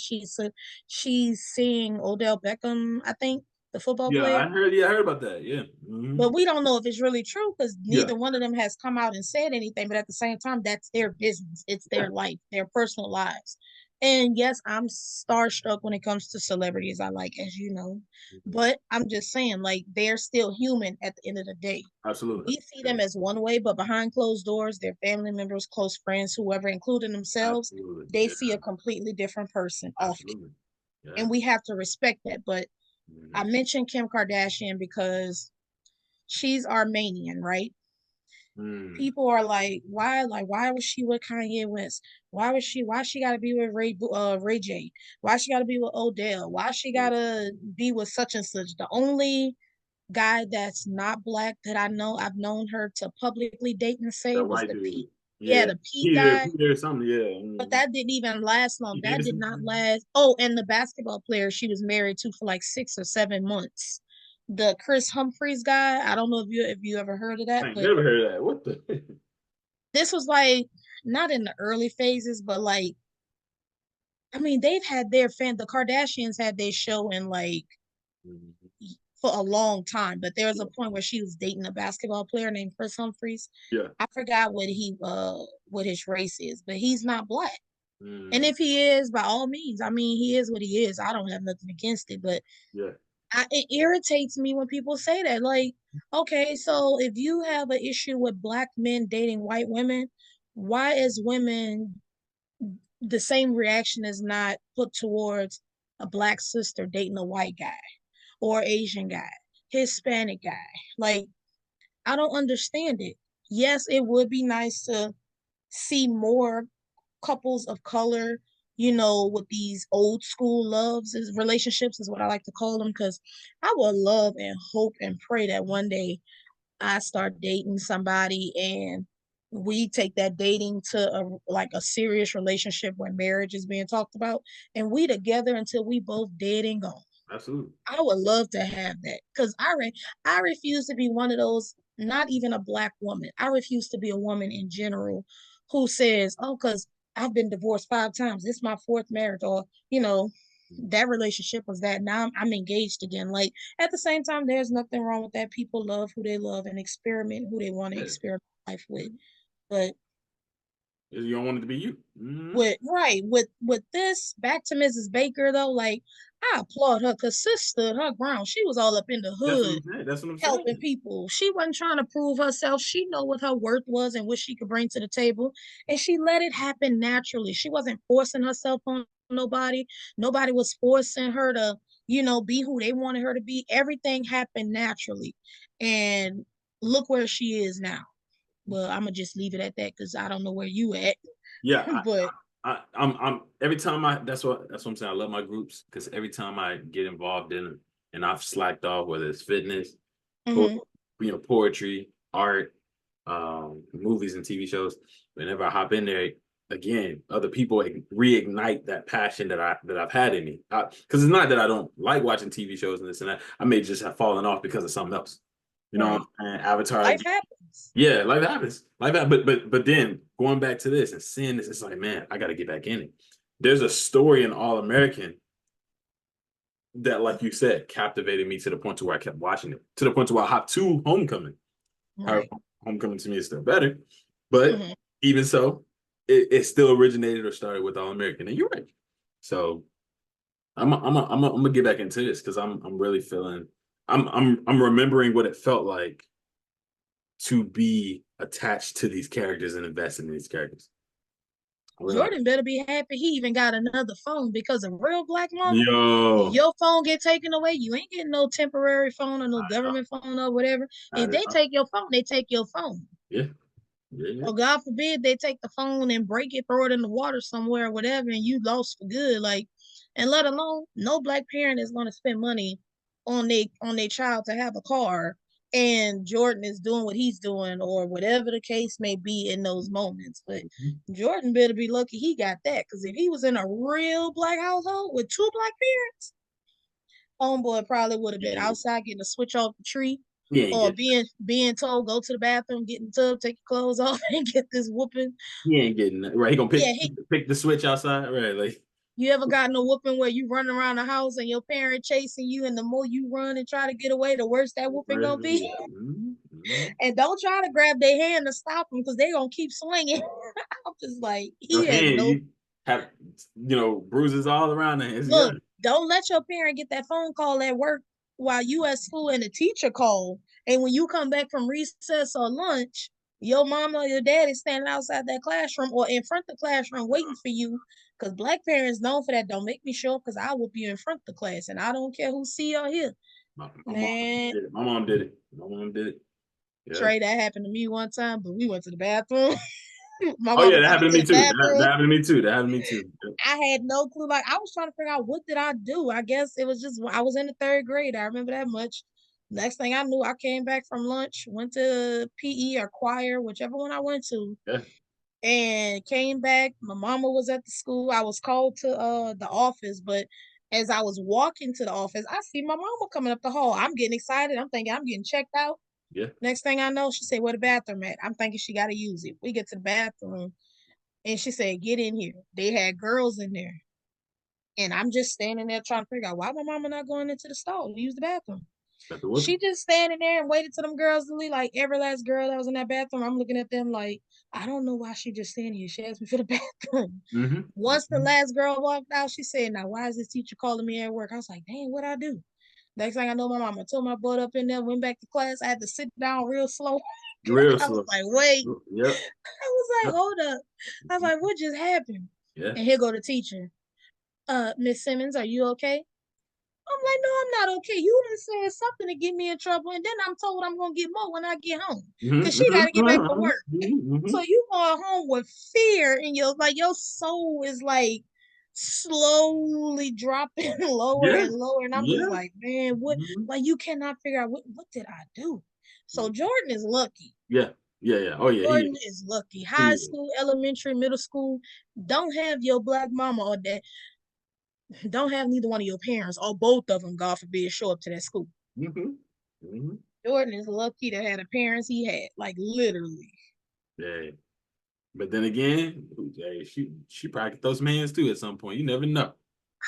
she's seeing Odell Beckham. I think the football Yeah, player. I heard. Yeah, I heard about that. Yeah. But we don't know if it's really true because Yeah. neither one of them has come out and said anything. But at the same time, that's their business. It's Yeah. their life, their personal lives. And yes, I'm starstruck when it comes to celebrities I like, as you know. But I'm just saying, like, they're still human at the end of the day. Absolutely. We see them as one way, but behind closed doors, their family members, close friends, whoever, including themselves, Absolutely. they Yeah. see a completely different person often. Absolutely. Yeah. And we have to respect that. But I Mhm. mentioned Kim Kardashian because she's Armenian, right? Mm. People are like, why was she with Kanye West? Why she gotta be with Ray J? Why she gotta be with Odell? Why she gotta be with such and such? The only guy that's not black that I know, I've known her to publicly date and say That was white the dude. P. Yeah, Yeah. the P Peter, guy. Peter, something. Yeah. But that didn't even last long. Pete That did not Davidson. last. Oh, and the basketball player she was married to for like 6 or 7 months. The Chris Humphreys guy. I don't know if you ever heard of I that, ain't but never heard of that. What the? this was like not in the early phases, but like I mean, they've had the Kardashians had their show in like for a long time, but there was a point where she was dating a basketball player named Chris Humphreys. Yeah. I forgot what his race is, but he's not black. And Mm. if he is, by all means, I mean, he is what he is. I don't have nothing against it, but Yeah. it irritates me when people say that. Like, okay, so if you have an issue with black men dating white women, why as women the same reaction is not put towards a black sister dating a white guy or Asian guy, Hispanic guy? Like, I don't understand it. Yes, it would be nice to see more couples of color, with these old school relationships is what I like to call them, because I would love and hope and pray that one day I start dating somebody and we take that dating to a serious relationship where marriage is being talked about and we together until we both dead and gone. Absolutely. I would love to have that because I refuse to be one of those, not even a black woman. I refuse to be a woman in general who says, oh, because I've been divorced 5 times. This is my fourth marriage, or, that relationship was that. Now I'm engaged again. Like at the same time, there's nothing wrong with that. People love who they love and experiment who they want to Yeah. experiment life with. But You don't want it to be you. Mm-hmm. with this, back to Mrs. Baker though, like I applaud her because sis stood her ground. She was all up in the That's what hood I'm saying. That's what I'm helping saying. people. She wasn't trying to prove herself. She know what her worth was and what she could bring to the table, and she let it happen naturally. She wasn't forcing herself on nobody. Nobody was forcing her to, be who they wanted her to be. Everything happened naturally, and look where she is now. Well, I'm gonna just leave it at that because I don't know where you at, Yeah, but I'm every time that's what I'm saying. I love my groups because every time I get involved in them and I've slacked off, whether it's fitness, po mhm. poetry, art, movies and TV shows. Whenever I hop in there, again, other people reignite that passion that I've had in me. Because it's not that I don't like watching TV shows and this and that. I may just have fallen off because of something else. You know, Right. and Avatar. Life happens. Yeah, life happens. Life happens. But then going back to this and seeing this, it's like, man, I got to get back in it. There's a story in All American that, like you said, captivated me to the point to where I kept watching it. To the point to where I hopped to Homecoming. However, Right. Homecoming to me is still better. But Mhm. even so, it still originated or started with All American. And you're right. So I'm gonna get back into this because I'm really feeling I'm remembering what it felt like to be attached to these characters and invested in these characters. Jordan better be happy he even got another phone because a real black mama, Yo, your phone get taken away, you ain't getting no temporary phone or no I know. government phone or whatever. I If they know. take your phone, they take your phone. Yeah, yeah, Or God forbid they take the phone and break it, throw it in the water somewhere or whatever, and you lost for good. Like, and let alone no black parent is gonna spend money on their child to have a car, and Jordan is doing what he's doing or whatever the case may be in those moments. But yeah. Jordan better be lucky he got that, because if he was in a real black household with two black parents, homeboy probably would have been Yeah, outside getting a switch off the tree, he ain't or getting being told go to the bathroom, get in the tub, take your clothes off, and get this whooping. he ain't getting that. Right. He gonna Yeah, pick the switch outside. Right. Like you ever gotten a whooping where you run around the house and your parent chasing you, and the more you run and try to get away, the worse that whooping gonna be? yeah. Mm-hmm. And don't try to grab their hand to stop them because they gonna keep swinging. I'm just like, Your he has hand, no you have bruises all around there. It's look. good. Don't let your parent get that phone call at work while you at school and the teacher call. And when you come back from recess or lunch, your mama or your dad is standing outside that classroom or in front of the classroom waiting for you. Because black parents known for that. Don't make me show up because I whoop you in front of the class, and I don't care who see or hear. My mom Man, did it. My mom did it. My mom did it. Yeah. Trey, that happened to me one time, but we went to the bathroom. My Oh yeah, mama that took me happened to to me the too. bathroom. That happened to me too. That happened to me too. I had no clue. Like, I was trying to figure out what did I do. I guess it was just I was in the third grade. I remember that much. Next thing I knew, I came back from lunch, went to PE or choir, whichever one I went to, Yeah. and came back. My mama was at the school. I was called to the office, but as I was walking to the office, I see my mama coming up the hall. I'm getting excited. I'm thinking I'm getting checked out. Yeah. Next thing I know, she said, "Where the bathroom at?" I'm thinking she got to use it. We get to the bathroom, and she said, "Get in here." They had girls in there. And I'm just standing there trying to figure out why my mama not going into the stall to use the bathroom. Got the whoop. She just standing there and waited till them girls to leave. Like every last girl that was in that bathroom, I'm looking at them like, I don't know why she just standing here. She asked me for the bathroom. Mm-hmm. Once the last girl walked out, she said, "Now why is this teacher calling me at work?" I was like, "Dang, what I do?" Next thing I know, my mama told my butt up in there, went back to class. I had to sit down real slow. Real I was slow. like, wait. Yep. I was like, Yep. hold up. I was like, what just happened? Yeah. And here go the teacher. Miss Simmons, are you okay? I'm like, no, I'm not okay. You done said something to get me in trouble, and then I'm told I'm gonna get more when I get home, because Mm-hmm. she got to get back to Mm-hmm. work. Mm-hmm. So you going home with fear in your soul is like slowly dropping lower Yeah. and lower, and I'm just Yeah. like, man, what? Mm-hmm. Like, you cannot figure out what did I do. So Jordan is lucky. Yeah. Yeah. Yeah. Oh yeah. Jordan is lucky. He High is. school, elementary, middle school, don't have your black mama or dad, don't have neither one of your parents or both of them, God forbid, show up to that school. Mm-hmm. Mm-hmm. Jordan is lucky to have the parents he had, like literally. Yeah. But then again, hey, she probably could throw some hands too at some point. You never know.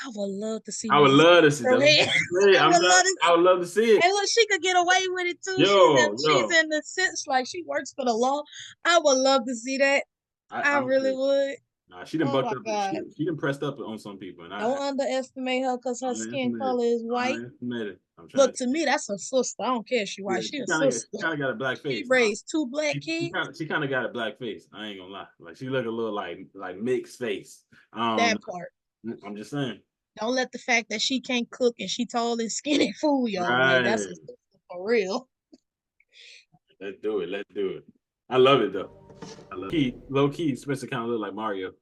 I would love to see I would Mrs. love to see Throw that. hands. I would love to I would love to see it. and look, she could get away with it too. Yo, She's yo. in the sense like she works for the law. I would love to see that. I I'm really serious. would. Nah, she done Oh bucked my up. God. She done pressed up on some people, and Don't underestimate her because her skin underestimated. color is I white. underestimated. I'm trying Look, to. to me, that's a sister. I don't care if she Yeah, white. She a sister. she kind of got a black She face. raised two black kids. She kind of got a black face. I ain't gonna lie. Like she look a little like mixed face. Um, That part. I'm just saying. Don't let the fact that she can't cook and she tall and skinny fool y'all. Like, that's a Right. sister for real. Let's do it. Let's do it. I love it though. I love it. Low key, Spencer kind of look like Mario.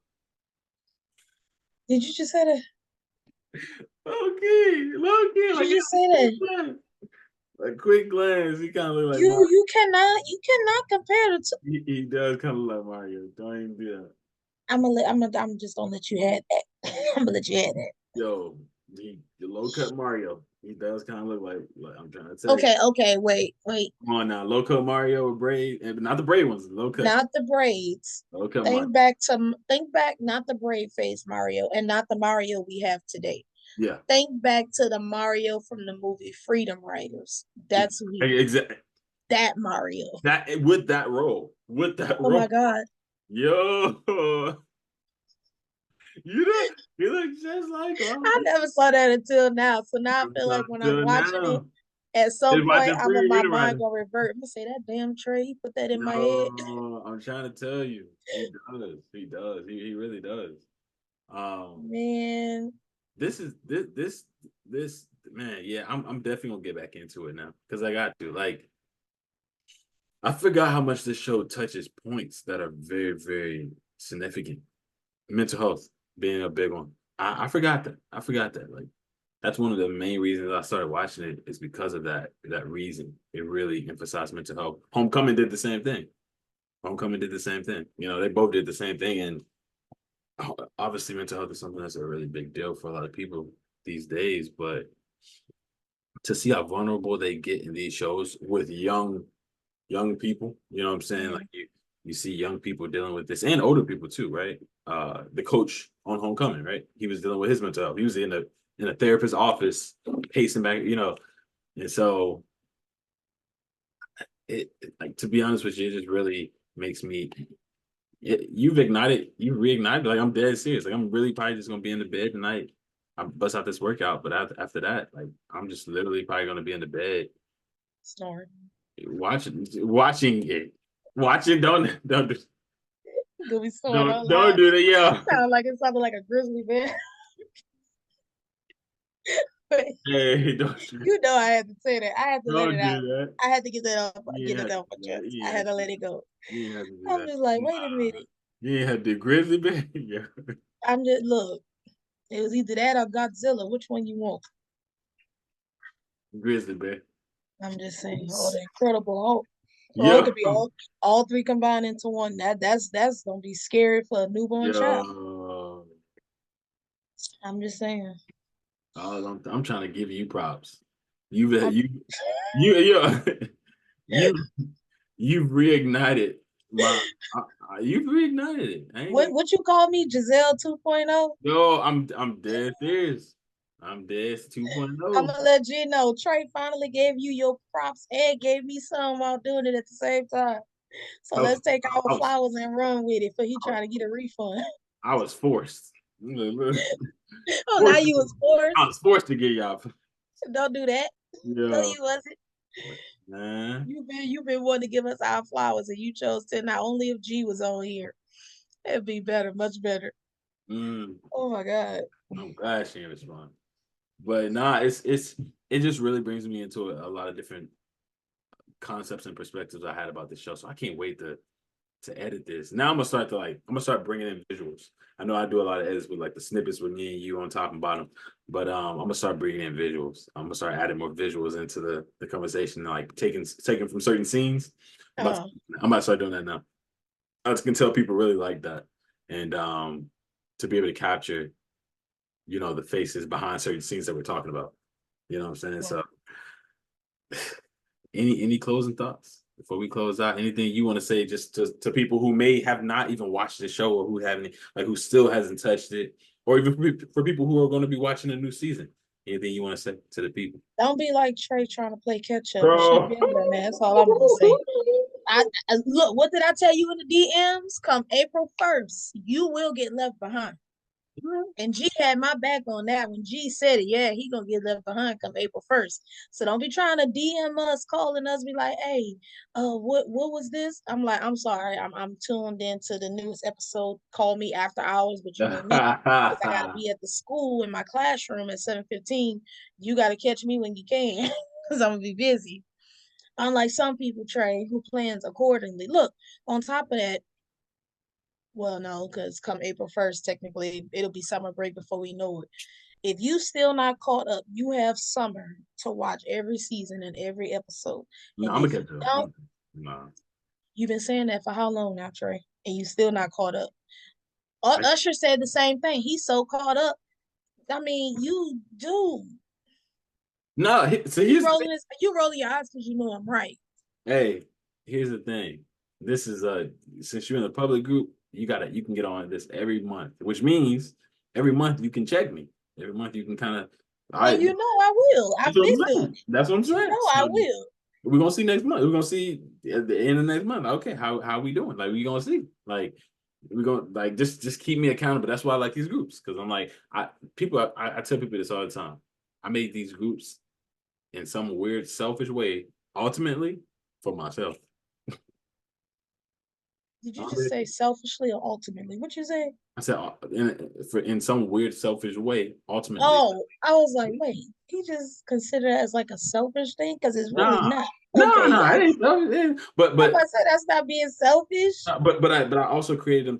Did you just say that? Low key, Did like you just say that? a quick glance, he kind of look like You Mario. you cannot compare the two. He does kind of look like Mario. Don't even do that. I'm just gonna let you have that. I'm gonna let you have that. Yo, the low cut Mario. He does kind of look like I'm trying to tell you. Okay, wait. Come on now, low cut Mario with braid, and not the braid ones, low cut, Not the braids. low cut Mario. Think back, not the braid face Mario, and not the Mario we have today. Yeah, Think back to the Mario from the movie Freedom Riders. That's who he was. exactly. That Mario. With that Oh my role, God. yo, you look just like him. I never saw that until now. So now I feel like when I'm Till watching it, now, at some just point, watching my Freedom mind Rider. gonna revert. I'm gonna say that damn Trey, he put that in my head. Yo, I'm trying to tell you, he does. He does. He really does. Um, Man, this is this man. Yeah, I'm definitely gonna get back into it now because I got to. Like, I forgot how much this show touches points that are very, very significant. Mental health being a big one. I forgot that. I forgot that. Like, that's one of the main reasons I started watching it is because of that reason. It really emphasized mental health. Homecoming did the same thing. Homecoming did the same thing. You know, they both did the same thing. And obviously, mental health is something that's a really big deal for a lot of people these days. But to see how vulnerable they get in these shows with young people, you know what I'm saying? mhm. Like you see young people dealing with this and older people too, right? The coach on Homecoming, right? He was dealing with his mental health. He was in a therapist's office, pacing back, you know. And so like to be honest with you, it just really makes me you've reignited, like I'm dead serious. Like I'm really probably just gonna be in the bed tonight. I bust out this workout, but after that, like I'm just literally probably gonna be in the bed Snort. watching it. Watching, Gonna be snoring out don't loud. do that, yeah. Sounded like a grizzly bear. But Hey, you know I had to say that. I had to let don't it do out. that. I had to get that up, You get ain't it had to off my do that. chest. I had to let it go. You ain't had to do I'm that. just like, wait a Nah. minute. You ain't had to do grizzly bear. Yeah. I'm just look. It was either that or Godzilla. Which one you want? Grizzly bear. I'm just saying. Oh, the Incredible Hulk. Or it Yo. could be all three combined into one. That's gonna be scary for a newborn child. Yo. I'm just saying. I'm trying to give you props. You've I'm, you you you've reignited my you've reignited it. I ain't gonna what you call me, Giselle 2.0? yo, I'm dead serious. I'm dead 2.0. I'm gonna let you know. Trey finally gave you your props and gave me some while doing it at the same time. So I was let's take our I was flowers and run with it for he I was, trying to get a refund. I was forced. Oh, now Forced you was I forced. was forced to get y'all. Don't do that. No, Yeah. you wasn't. Man. You've been wanting to give us our flowers, and you chose to not only if G was on here. It'd be better, much better. Mm, Oh my God. I'm glad she didn't respond. But nah, it just really brings me into a lot of different concepts and perspectives I had about this show. So I can't wait to edit this. Now I'm gonna start bringing in visuals. I know I do a lot of edits with like the snippets with me and you on top and bottom, but I'm gonna start bringing in visuals. I'm gonna start adding more visuals into the conversation, like taking from certain scenes. I'm about to, Uh, I'm about to start doing that now. I can tell people really like that, and to be able to capture, you know, the faces behind certain scenes that we're talking about. You know what I'm saying? So, any closing thoughts before we close out? Anything you want to say just to people who may have not even watched the show or who haven't, like, who still hasn't touched it, or even for people who are going to be watching a new season? Anything you want to say to the people? don't be like Trey trying to play catch up. You should have Bro. been there, man. That's all I'm gonna say. I look. What did I tell you in the DMs? Come April 1st, you will get left behind. And G had my back on that when G said it. Yeah, he gonna get left behind come April 1st. So don't be trying to DM us, calling us, be like, hey, what was this? I'm like, I'm sorry, I'm tuned into the newest episode. Call me after hours, but you know me, because I gotta be at the school in my classroom at 7:15. You gotta catch me when you can, because I'm gonna be busy. Unlike some people, Trey, who plans accordingly. Look, on top of that, well, no, because come April 1st, technically, it'll be summer break before we know it. If you still not caught up, you have summer to watch every season and every episode. No, And I'm gonna if you catch up. don't, Nah. you've been saying that for how long now, Trey? And you still not caught up. Usher said the same thing. He's so caught up. I mean, you do. No, so here's the thing. You rolling your eyes because you know I'm right. Hey, here's the thing. This is since you're in the public group, you can get on this every month, which means every month you can check me. Every month you can kind of all And right. you know I will. That's I've what been I'm doing saying. it. That's what I'm You saying. know I So will. we're gonna see next month. We're gonna see at the end of next month. Okay, how we doing? Like we gonna see. Like we're gonna like just keep me accountable. That's why I like these groups because I'm like I tell people this all the time. I made these groups in some weird selfish way, ultimately for myself. Did you just say selfishly or ultimately? What you say? I said in some weird selfish way, ultimately. Oh, I was like, wait, he just considered it as like a selfish thing because it's really Nah, not. no, Okay, no, it ain't selfish. But I'm about to say that's not being selfish. but I also created them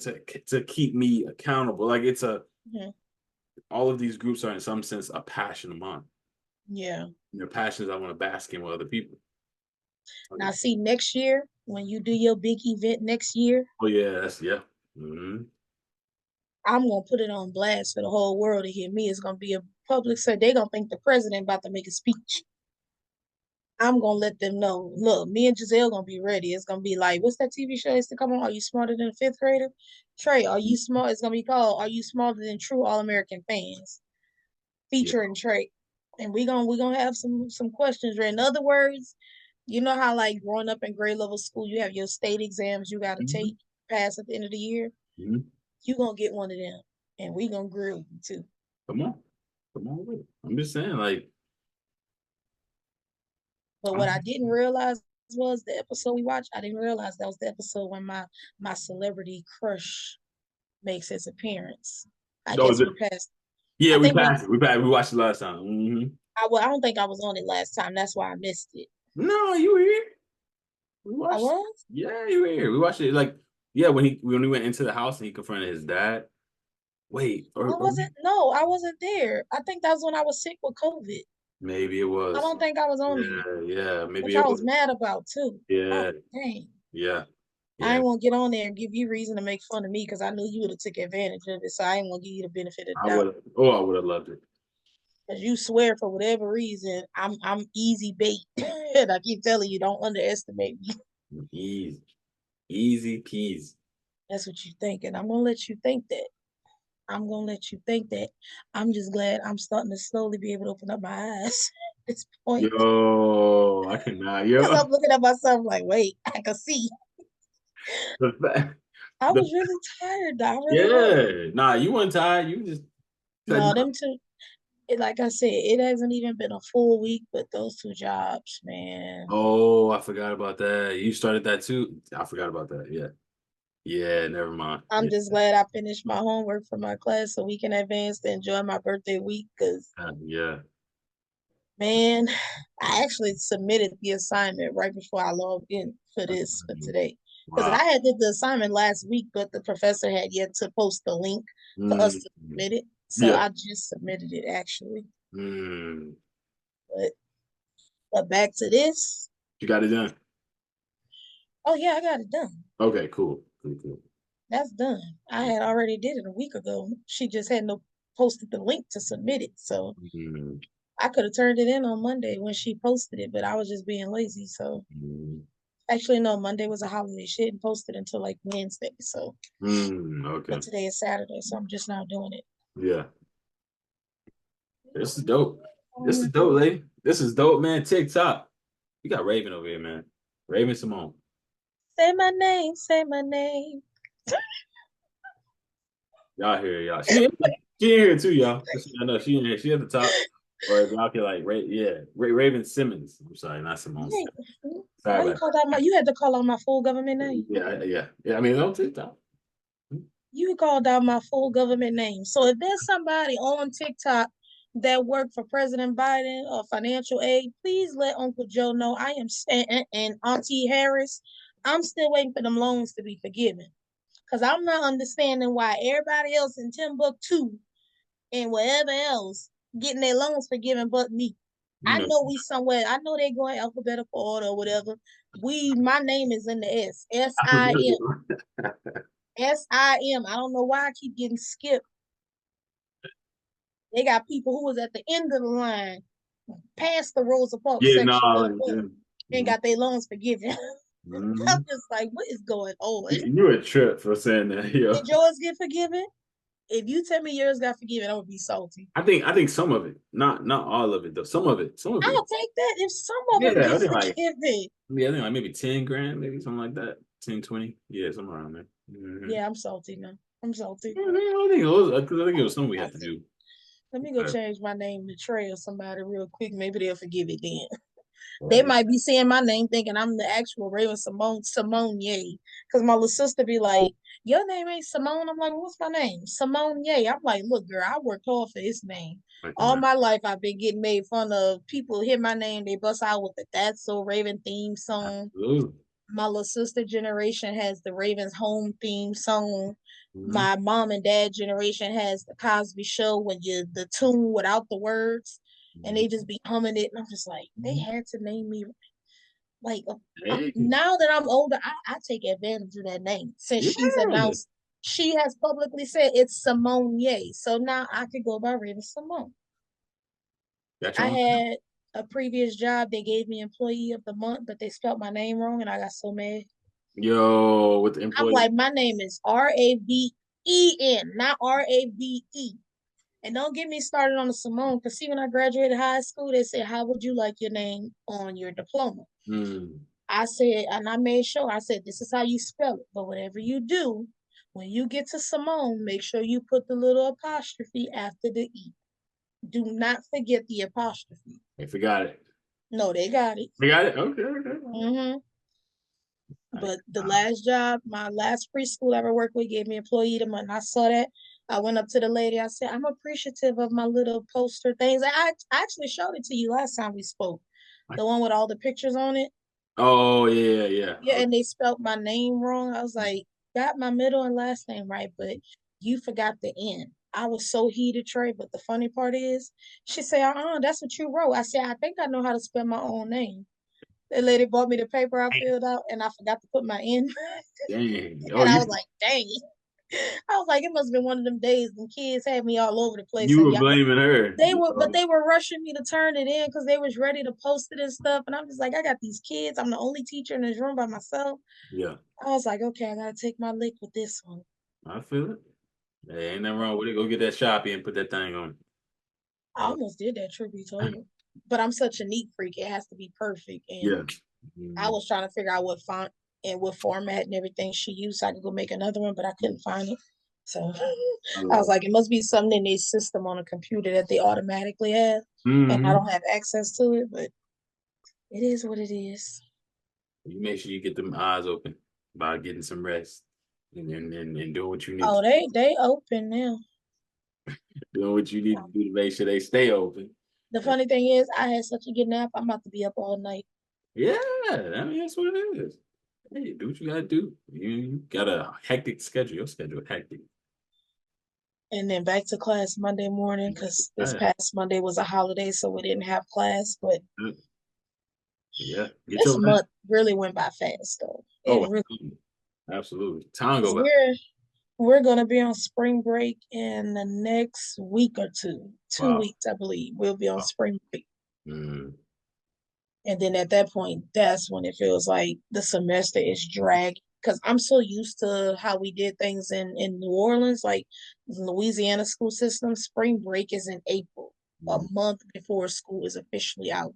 to keep me accountable. Like Mhm. all of these groups are in some sense a passion of mine. Yeah. Their passions I want to bask in with other people. Now, see, next year when you do your big event next year, Oh yeah, that's yeah. Mm-hmm. I'm gonna put it on blast for the whole world to hear me. It's gonna be a public, so they're gonna think the president about to make a speech. I'm gonna let them know. Look, me and Giselle gonna be ready. It's gonna be like, what's that TV show used to come on? Are you smarter than a fifth grader? Trey, are you smart? It's gonna be called Are You Smarter Than True All American Fans? Yeah. Featuring Trey. And we're gonna have some questions. In other words, you know how like growing up in grade level school, you have your state exams you gotta Mm-hmm. take, pass at the end of the year. Mm-hmm. You gonna get one of them. And we gonna grill you too. Come on, come on with it. I'm just saying, like, But what I didn't realize was the episode we watched. I didn't realize that was the episode when my celebrity crush makes his appearance. I oh, guess we passed. yeah, I we think we. passed it. We passed. We watched it last time. Mm-hmm. I don't think I was on it last time. That's why I missed it. No, you were here. We I watched. was. Yeah, you were here. We watched it. Like, yeah, when we went into the house and he confronted his dad. Wait, I wasn't. No, I wasn't there. I think that's when I was sick with COVID. maybe it I was. don't think I was on there, Yeah, yeah, maybe which I it was was. mad about too. Oh Yeah, dang! yeah, I yeah. ain't want to get on there and give you reason to make fun of me because I knew you would have took advantage of it. So I ain't want to give you the benefit of I the doubt. would. Oh, I would have loved it. Because you swear for whatever reason I'm easy bait, and I keep telling you don't underestimate me. Easy, easy peasy. That's what you think, and I'm gonna let you think that. I'm gonna let you think that. I'm just glad I'm starting to slowly be able to open up my eyes at this point. Yo, I cannot. Because Yo, I'm looking at myself like, wait, I can see. the fact, I the was really tired, though. I really was. yeah. Nah, you weren't tired. You just said No, no. them two. Like I said, it hasn't even been a full week, but those two jobs, man. Oh, I forgot about that. You started that too. I forgot about that. Yeah. Yeah, never mind. I'm Yeah. just glad I finished my homework for my class a week in advance to enjoy my birthday week. Because, Yeah. man, I actually submitted the assignment right before I logged in for this for today. Because Wow. I had did the assignment last week, but the professor had yet to post the link for us Mm, to submit it. So yeah. I just submitted it actually. Mm. But back to this. You got it done. Oh yeah, I got it done. Okay, cool. Cool, cool. That's done. I had already did it a week ago. She just had no posted the link to submit it. So Mm, I could have turned it in on Monday when she posted it, but I was just being lazy. So mm, actually, no, Monday was a holiday. She didn't post it until like Wednesday. So, okay. but today is Saturday, so I'm just now doing it. Yeah. This is dope. This is Um, dope, lady. This is dope, man. TikTok. You got Raven over here, man. Raven Simone. Say my name, say my name. Y'all hear y'all. She in here too, y'all. I know she in here. She at the top. Or if y'all can like Raven Simmons. I'm sorry, not Simone. You Sorry why you about called out my? You had to call out my full government that. name. Yeah. I mean, on TikTok. You called out my full government name. So if there's somebody on TikTok that worked for President Biden or financial aid, please let Uncle Joe know I am and Auntie Harris. I'm still waiting for them loans to be forgiven. Because I'm not understanding why everybody else in Timbuktu and wherever else getting their loans forgiven but me. You I know. know we somewhere. I know they going alphabetical order or whatever. My name is in the S. S-I-M. SIM. I don't know why I keep getting skipped. They got people who was at the end of the line, past the Rosa Parks Yeah, section no, of the bus, and got their loans forgiven. I'm just like, what is going on? You a trip for saying that, yo. Did yours get forgiven? If you tell me yours got forgiven, I would be salty. I think some of it, not all of it though. Some of it, some of it. I'll take that if some of Yeah, it I gets think like forgiven. yeah, I think like maybe 10 grand, maybe something like that. 10, 20. Yeah, somewhere around there. Yeah, I'm salty now. I'm salty. I think it was because I think it was something we had to do. Let me go change my name to Trey or somebody real quick. Maybe they'll forgive it then. They Right. might be saying my name thinking I'm the actual Raven Simone Ye. Because my little sister be like, your name ain't Simone. I'm like, what's my name? Simone Ye. I'm like, look, girl, I worked hard for this name. Like, All my life I've been getting made fun of. People hear my name, they bust out with the That's So Raven theme song. absolutely. My little sister generation has the Ravens home theme song. Mm-hmm. My mom and dad generation has the Cosby Show when you the tune without the words, and they just be humming it. And I'm just like, they had to name me like. Hey, Now that I'm older, I take advantage of that name since she's yeah. announced. She has publicly said it's Simone Ye, so now I could go by Raven Simone. Got your I own. had a previous job. They gave me Employee of the Month, but they spelled my name wrong, and I got so mad. Yo, with the I'm employee. like, my name is Raven, not Rave. And don't get me started on the Simone, because see, when I graduated high school, they said, how would you like your name on your diploma? Mm. I said, and I made sure, I said, this is how you spell it. But whatever you do, when you get to Simone, make sure you put the little apostrophe after the E. Do not forget the apostrophe. I forgot it. No, they got it. They got it. Okay, okay. Mm-hmm. Like, But the last job, my last preschool I ever worked with gave me employee of the month. I saw that. I went up to the lady. I said, I'm appreciative of my little poster things. I actually showed it to you last time we spoke. The one with all the pictures on it. oh yeah, yeah. Yeah, Okay. and they spelled my name wrong. I was like, got my middle and last name right, but you forgot the N. I was so heated, Trey. But the funny part is, she said, that's what you wrote. I said, I think I know how to spell my own name. The lady bought me the paper I filled out, and I forgot to put my N. Dang. Oh, And I was like, dang. I was like, it must have been one of them days when kids had me all over the place. you And were y'all, blaming her. but Yo. they were rushing me to turn it in because they was ready to post it and stuff. And I'm just like, I got these kids. I'm the only teacher in this room by myself. Yeah, I was like, okay, I gotta take my lick with this one. I feel it. Hey, ain't nothing wrong with it. Go get that Shopee and put that thing on. I almost did that, truth be told. But I'm such a neat freak. It has to be perfect. And Yeah. I Mm. was trying to figure out what font and what format and everything she used so I could go make another one, but I couldn't find it. So I I was love like, it must be something in their system on a computer that they automatically have, it. and I Mm-hmm. don't have access to it, but it is what it is. You make sure you get them eyes open by getting some rest and doing what you need Oh, to they open now. doing what you need to do to make sure they stay open. The funny thing is, I had such a good nap. I'm about to be up all night. Yeah, I mean that's what it is. Hey, do what you gotta do. You got a hectic schedule. Your schedule is hectic. And then back to class Monday morning because this Yeah, past Monday was a holiday, so we didn't have class. But yeah. Get this your rest. month really went by fast, though. It Oh, really, absolutely. Absolutely. Time go 'cause by. we're gonna be on spring break in the next week or two. Two Wow. weeks, I believe. We'll be on Wow. spring break. Mm. And then at that point, that's when it feels like the semester is dragging. Because I'm so used to how we did things in New Orleans, like Louisiana school system, spring break is in April, a Mm. month before school is officially out.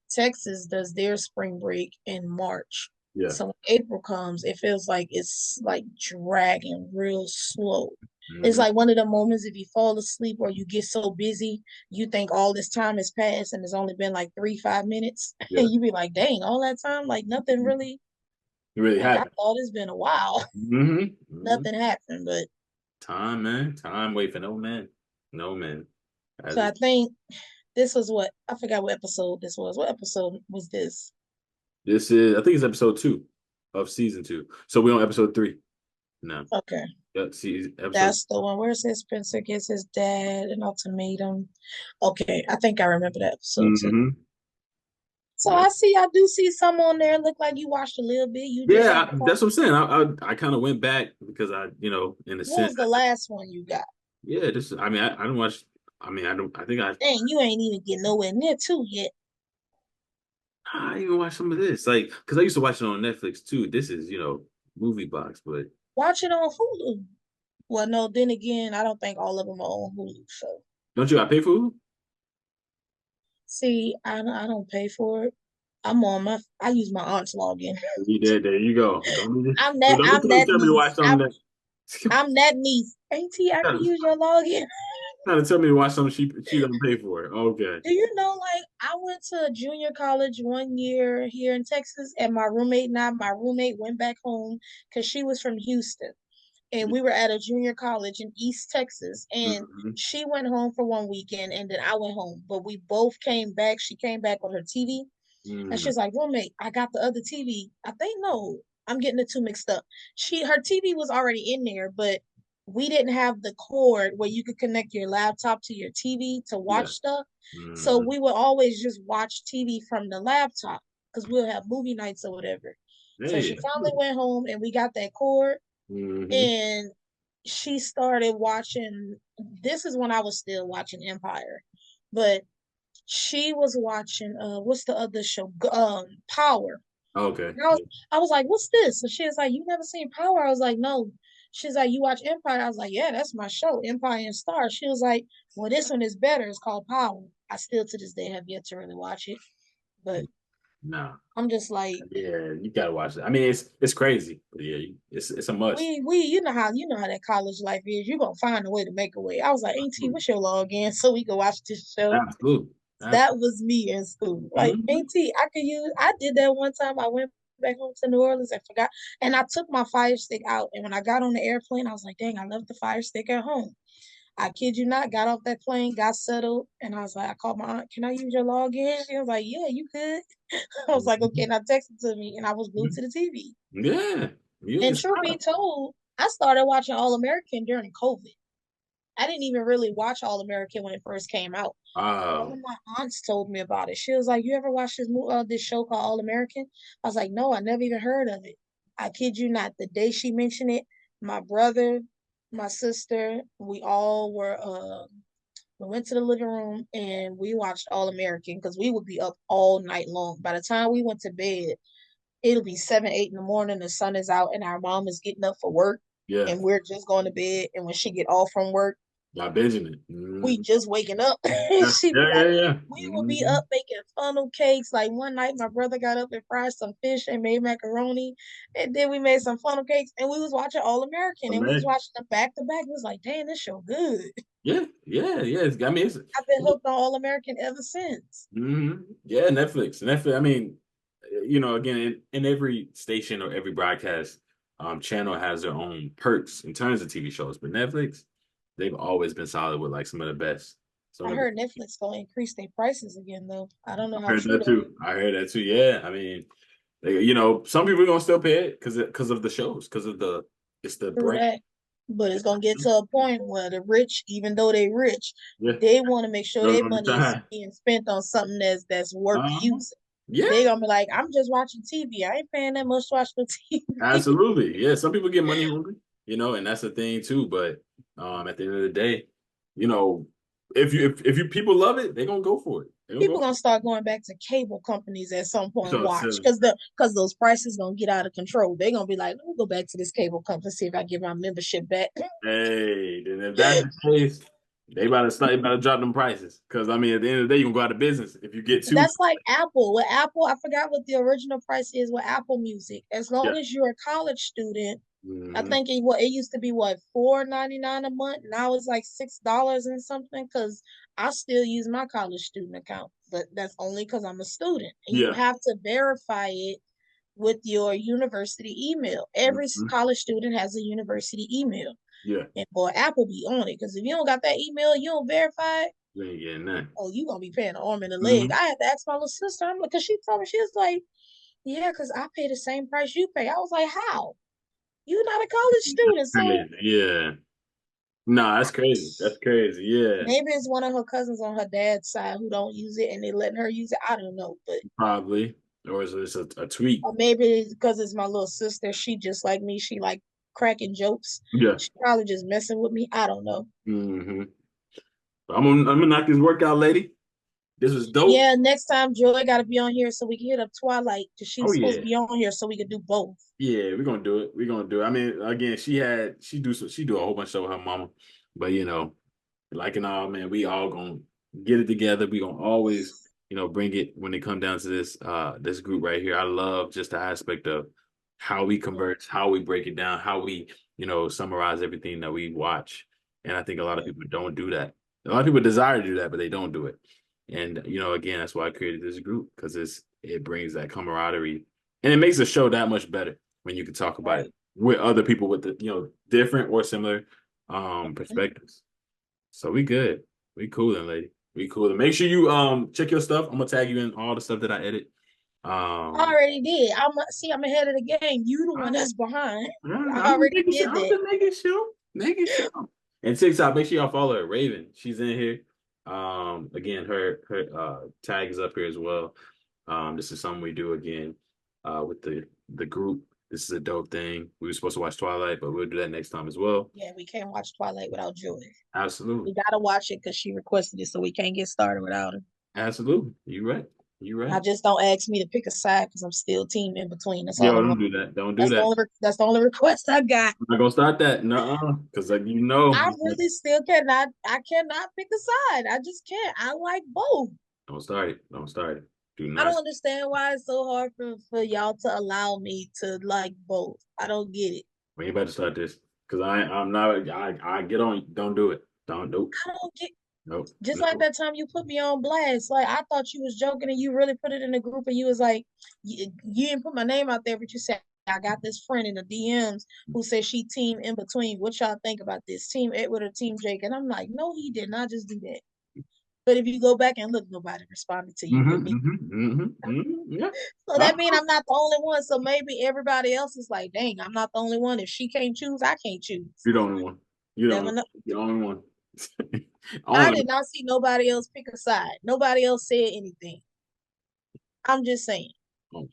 Texas does their spring break in March. Yeah. So when April comes, it feels like it's like dragging real slow. It's Hmm. like one of the moments if you fall asleep or you get so busy, you think all this time has passed and it's only been like 3, 5 minutes. Yeah. And you be like, dang, all that time, like nothing really, It really like I happened. thought it's been a while. Hmm. Hmm. Nothing happened. But Time, man. Time wait for no man. No man. so As I it, think this was what I forgot what episode this was. What episode was this? this is, I think it's episode 2 of season 2. So we're on episode 3 now. Okay. Yeah, see episode. That's the one where it says Spencer gives his dad an ultimatum. Okay, I think I remember that episode too. Hmm. So I see, I do see some on there. Look like you watched a little bit. You just Yeah, have. that's what I'm saying. I kind of went back because in a What sense, was the last one you got? yeah, this. I mean, I don't watch. I mean, I don't. I think Dang, you ain't even getting nowhere near two yet. I even watched some of this, like, because I used to watch it on Netflix too. This is movie box, but Watch it on Hulu. Well, no, then again, I don't think all of them are on Hulu. So don't you got to pay for Hulu? see, I don't pay for it. I use my aunt's login. You did. There you go. Don't be, I'm so that don't be I'm trying to that tell me to watch niece. something that. I'm that niece. Auntie, I can Trying use your login. to tell me to watch something she don't pay for. Okay. Do you know, like, I went to junior college 1 year here in Texas, and my roommate went back home because she was from Houston, and we were at a junior college in East Texas, and Mm-hmm. she went home for one weekend, and then I went home, but we both came back. She came back with her TV, and Mm-hmm. she's like, roommate, I got the other TV. I think no, I'm getting the two mixed up. Her TV was already in there, but we didn't have the cord where you could connect your laptop to your TV to watch Yeah. stuff. So Mm-hmm. we would always just watch TV from the laptop because we'll have movie nights or whatever. So she Hey. finally went home and we got that cord, Mm-hmm. and she started watching. This is when I was still watching Empire, but she was watching what's the other show? Power. Okay. And I was like, what's this? And she was like, you never seen Power? I was like, no. She's like, you watch Empire? I was like, yeah, that's my show, Empire and Star. She was like, well, this one is better. It's called Power. I still to this day have yet to really watch it, but No. I'm just like, Yeah, you gotta watch it. I mean, it's crazy, but yeah, it's a must. we you know how that college life is. You're gonna find a way to make a way. I was like, Auntie, what's your login so we can watch this show? Absolutely. That was me in school. Like, Mm-hmm. Auntie, I did that one time. I went back home to New Orleans and forgot. And I took my Fire Stick out. And when I got on the airplane, I was like, dang, I left the Fire Stick at home. I kid you not, got off that plane, got settled, and I was like, I called my aunt, can I use your login? She was like, yeah, you could. I was like, okay, Mm-hmm. and I texted to me, and I was glued to the TV. Yeah, you And it's truth be told, I started watching All American during COVID. I didn't even really watch All American when it first came out. One oh of my aunts told me about it. She was like, "You ever watch this show called All American?" I was like, "No, I never even heard of it." I kid you not. The day she mentioned it, my brother, my sister, we went to the living room and we watched All American because we would be up all night long. By the time we went to bed, it'll be 7, 8 in the morning. The sun is out, and our mom is getting up for work, yeah, and we're just going to bed. And when she get off from work, y'all binging it. we just waking up. Yeah, She be yeah, like, yeah. we will be Mm-hmm. up making funnel cakes. Like one night, my brother got up and fried some fish and made macaroni, and then we made some funnel cakes, and we was watching All American, and we was Imagine. watching them back to back. It was like, damn, this show good. Yeah, yeah, yeah. I mean, it's I've been hooked on All American ever since. yeah, Netflix. Netflix. I mean, again, in every station or every broadcast channel has their own perks in terms of TV shows, but Netflix, they've always been solid with like some of the best. I Some of the heard Netflix gonna increase their prices again though. I don't know I how heard true that that is. too. I heard that too. Yeah, I mean, some people are gonna still pay it because of the shows, because of it's the True brand. that. But it's gonna get to a point where the rich, even though they rich, Yeah, they want to make sure they're their gonna be money is trying. being spent on something that's worth Uh-huh. using. Yeah, They gonna be like, I'm just watching TV. I ain't paying that much to watch the TV. absolutely. Yeah, some people get money hungry, and that's the thing too. But at the end of the day, you know, if you people love it, they're gonna go for it. They're gonna People go. gonna start going back to cable companies at some point. So Watch, silly. because those prices gonna get out of control. They're gonna be like, let me go back to this cable company see if I get my membership back. Hey, then if that's the case, they about to drop them prices. Because I mean, at the end of the day, you can go out of business if you get too. That's like Apple. With Apple, I forgot what the original price is with Apple Music. As Yeah. long as you're a college student, I Hmm. think it used to be what $4.99 a month. Now it's like $6 and something. Because I still use my college student account, but that's only because I'm a student, and you Yeah. have to verify it with your university email. Every Mhm. college student has a university email, Yeah. and boy, Apple be on it because if you don't got that email, you don't verify it. You ain't getting that. Oh, you gonna be paying an arm and a leg. Hmm. I had to ask my little sister. I'm like, cause she told me she was like, yeah, cause I pay the same price you pay. I was like, how? You're not a college student, so Yeah. Nah, that's crazy. That's crazy. Yeah, Maybe it's one of her cousins on her dad's side who don't use it and they letting her use it. I don't know, but probably. Or is this a tweet? or maybe because it's my little sister. She just like me. She like cracking jokes. Yeah. She probably just messing with me. I don't know. Mm-hmm. I'm gonna knock this workout, lady. This was dope. Yeah, next time Joy got to be on here so we can hit up Twilight because she Oh was supposed yeah. to be on here so we could do both. Yeah, we're gonna do it. We're gonna do it. I mean, again, she do a whole bunch of stuff with her mama, but like and all, man, we all gonna get it together. We gonna always, bring it when it come down to this group right here. I love just the aspect of how we converse, how we break it down, how we, summarize everything that we watch. And I think a lot of people don't do that. A lot of people desire to do that, but they don't do it. And again, that's why I created this group because it brings that camaraderie and it makes the show that much better when you can talk about Right. it with other people with the different or similar perspectives. So we good. We cool then, lady. We cool. Then make sure you check your stuff. I'm gonna tag you in all the stuff that I edit. I Um already did. I'm ahead of the game. You the one that's behind. I I'm just already making sure. did I'm that. just making sure. Making sure. And TikTok, make sure y'all follow her. Raven. She's in here. Again, her tag is up here as well. This is something we do again with the group. This is a dope thing. We were supposed to watch Twilight, but we'll do that next time as well. Yeah, we can't watch Twilight without Joy. Absolutely. We gotta watch it because she requested it, so we can't get started without her. Absolutely. You right. You I right. just don't ask me to pick a side because I'm still team in between. That's all Yo, I don't want. do that. Don't do that. That's the only request I got. I'm not gonna start that. No, because like I really still cannot. I cannot pick a side. I just can't. I like both. don't start it. Don't start it. Do I not. don't understand why it's so hard for y'all to allow me to like both. I don't get it. We ain't about to start this because I'm not. I get on. Don't do it. Don't. Nope. I don't get Nope. just like Nope. that time you put me on blast. Like I thought you was joking and you really put it in the group and you was like, you didn't put my name out there, but you said I got this friend in the DMs who says she team in between. What y'all think about this? Team Edward or Team Jake? And I'm like, no, he did not just do that. But if you go back and look, nobody responded to you but me. Yeah. So that means I'm not the only one. So maybe everybody else is like, dang, I'm not the only one. If she can't choose, I can't choose. You're the only one. Never know. You're the only one. I Only. did not see nobody else pick a side. Nobody else said anything. I'm just saying. Oh,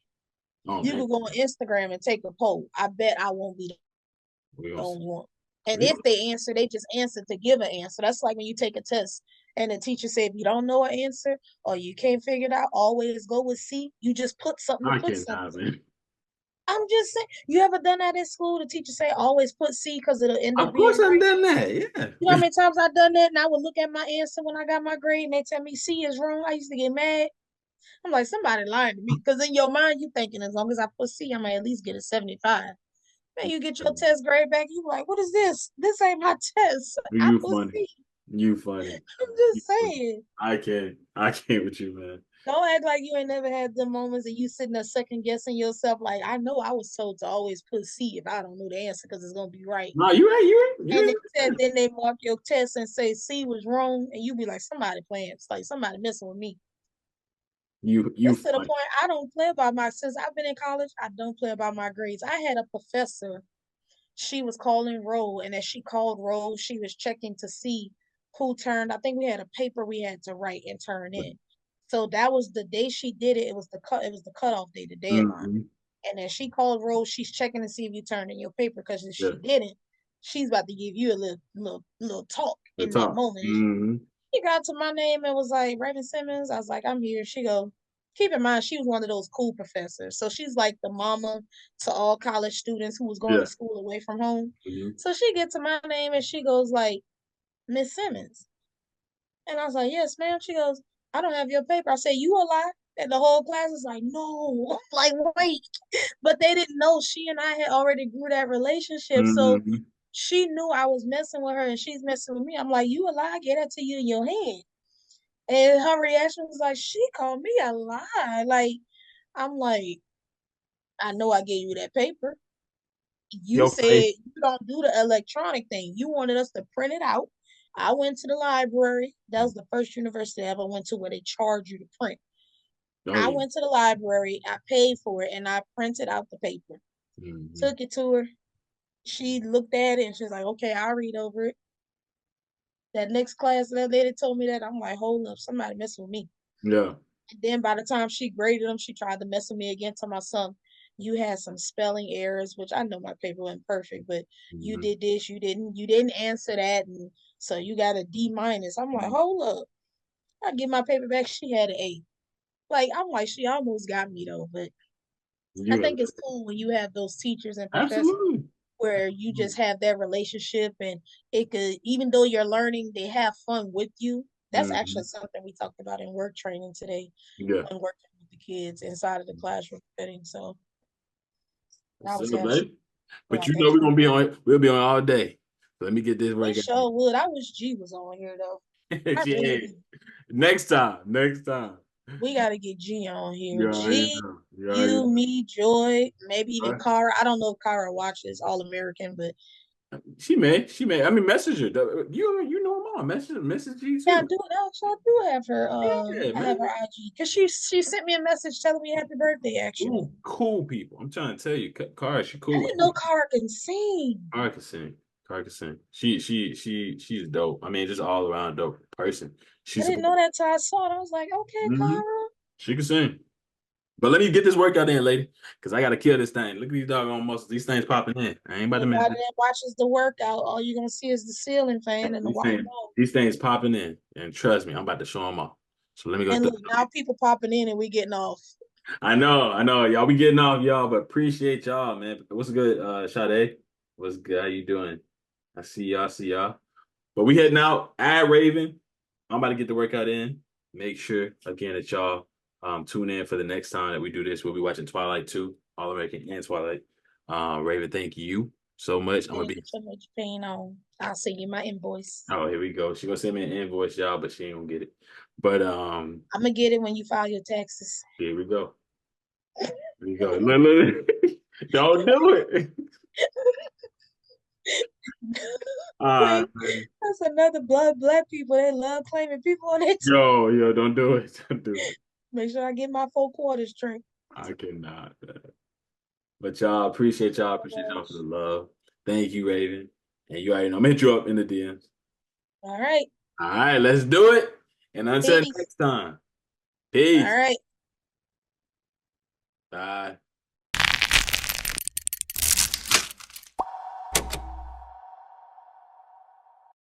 oh You man. could go on Instagram and take a poll. I bet I won't be We the gonna see. only one. And We if gonna, they answer, they just answer to give an answer. That's like when you take a test and the teacher said, if you don't know an answer or you can't figure it out, always go with C. You just put something to I put something. cannot, man. I'm just saying, you ever done that in school? The teacher say always put C because it'll end up Of course being I've right. done that. You know how Yeah. many times I've done that and I would look at my answer when I got my grade and they tell me C is wrong. I used to get mad. I'm like, somebody lying to me. Because in your mind, you thinking as long as I put C, I might at least get a 75. Man, you get your test grade back, you like, what is this? This ain't my test. I You put funny. C. You funny. I'm You just funny. saying. I can't. I can't with you, man. Don't act like you ain't never had the moments and you sitting there second guessing yourself. Like, I know I was told to always put C if I don't know the answer because it's going to be right. No, you ain't. You ain't. You And they ain't. said, then they mark your test and say C was wrong. And you be like, somebody playing. It's like somebody messing with me. You It's to the funny. point I don't play about since I've been in college, I don't play about my grades. I had a professor, she was calling roll, and as she called roll, she was checking to see who turned. I think we had a paper we had to write and turn in. So that was the day she did it. It was the cutoff day, the deadline. Mm-hmm. And as she called roll, she's checking to see if you turned in your paper. Because if Yeah. she didn't, she's about to give you a little talk The in that talk. moment. Mm-hmm. She got to my name and was like, Raven Simmons. I was like, I'm here. She go, keep in mind, she was one of those cool professors. So she's like the mama to all college students who was going Yeah. to school away from home. Mm-hmm. So she gets to my name and she goes like, Miss Simmons. And I was like, yes, ma'am. She goes, I don't have your paper. I said, you a lie. And the whole class is like, no, like, wait. But they didn't know she and I had already grew that relationship. So Mm-hmm. she knew I was messing with her and she's messing with me. I'm like, you a lie. I get that to you in your head. And her reaction was like, she called me a lie. Like, I'm like, I know I gave you that paper. You Your said face. you don't do the electronic thing. You wanted us to print it out. I went to the library. That was the first university I ever went to where they charge you to print. Oh I yeah. went to the library. I paid for it and I printed out the paper. Mm-hmm. Took it to her. She looked at it and she's like, okay, I'll read over it. That next class, that lady told me that. I'm like, hold up, somebody messing with me. Yeah. And then by the time she graded them, she tried to mess with me again. To my son, you had some spelling errors, which I know my paper wasn't perfect, but you Mhm. did this, you didn't answer that, and so you got a D minus. I'm like, Mhm. hold up. I get my paper back. She had an A. Like I'm like, she almost got me though, but I You think it's cool when you have those teachers and professors absolutely. where you just have that relationship and it could, even though you're learning, they have fun with you. That's actually Mhm. something we talked about in work training today Yeah. when working with the kids inside of the classroom setting. So I So, was happy buddy. But about you that. know we'll be on all day. So let me get this We workout sure would. I wish G was on here though. in. I really Yeah. do. Next time. Next time. We got to get G on here. You already G, know. You already you, me, Joy, maybe even know. Kara. I don't know if Kara watches All American, but She may. She may. I mean, message her. You know them all. Message G yeah, I too. do. Actually, I do have her. Yeah, I have man. her IG because she sent me a message telling me happy birthday. Actually, Cool people. I'm trying to tell you, Cara, she I cool. didn't know Kara can sing. Cara can sing. Cara can sing. She's dope. I mean, just all around dope person. I She's didn't know that till I saw it. I was like, okay, Mhm. Kara. She can sing. But let me get this workout in, lady, because I gotta kill this thing. Look at these doggone muscles. These things popping in. I ain't about to miss Anybody it. that watches the workout, all you're gonna see is the ceiling fan and the These white things, wall. these things popping in, and trust me, I'm about to show them off. So let me go And through. look, now people popping in and we getting off. I know, y'all be getting off, y'all, but appreciate y'all, man. What's good, Sade? What's good? How you doing? I see y'all. But we heading out. Add Raven. I'm about to get the workout in. Make sure again that y'all tune in for the next time that we do this. We'll be watching Twilight 2, All American and Twilight. Raven, thank you so much. I'm gonna Thank be you so much for paying on. I'll send you my invoice. oh, here we go. She gonna send me an invoice, y'all, but she ain't gonna get it. But I'm gonna get it when you file your taxes. here we go. Here we go. Look. Don't do it. Wait, Man. that's another blood. Black people, they love claiming people on it. Yo, don't do it. Don't do it. Make sure I get my 4 quarters drink. I cannot. But y'all appreciate y'all. Oh Appreciate y'all for the gosh. love. Thank you, Raven. And you already know. I'm gonna hit you up in the DMs. All right. All right, let's do it. And until Peace. next time, All peace. right. Bye.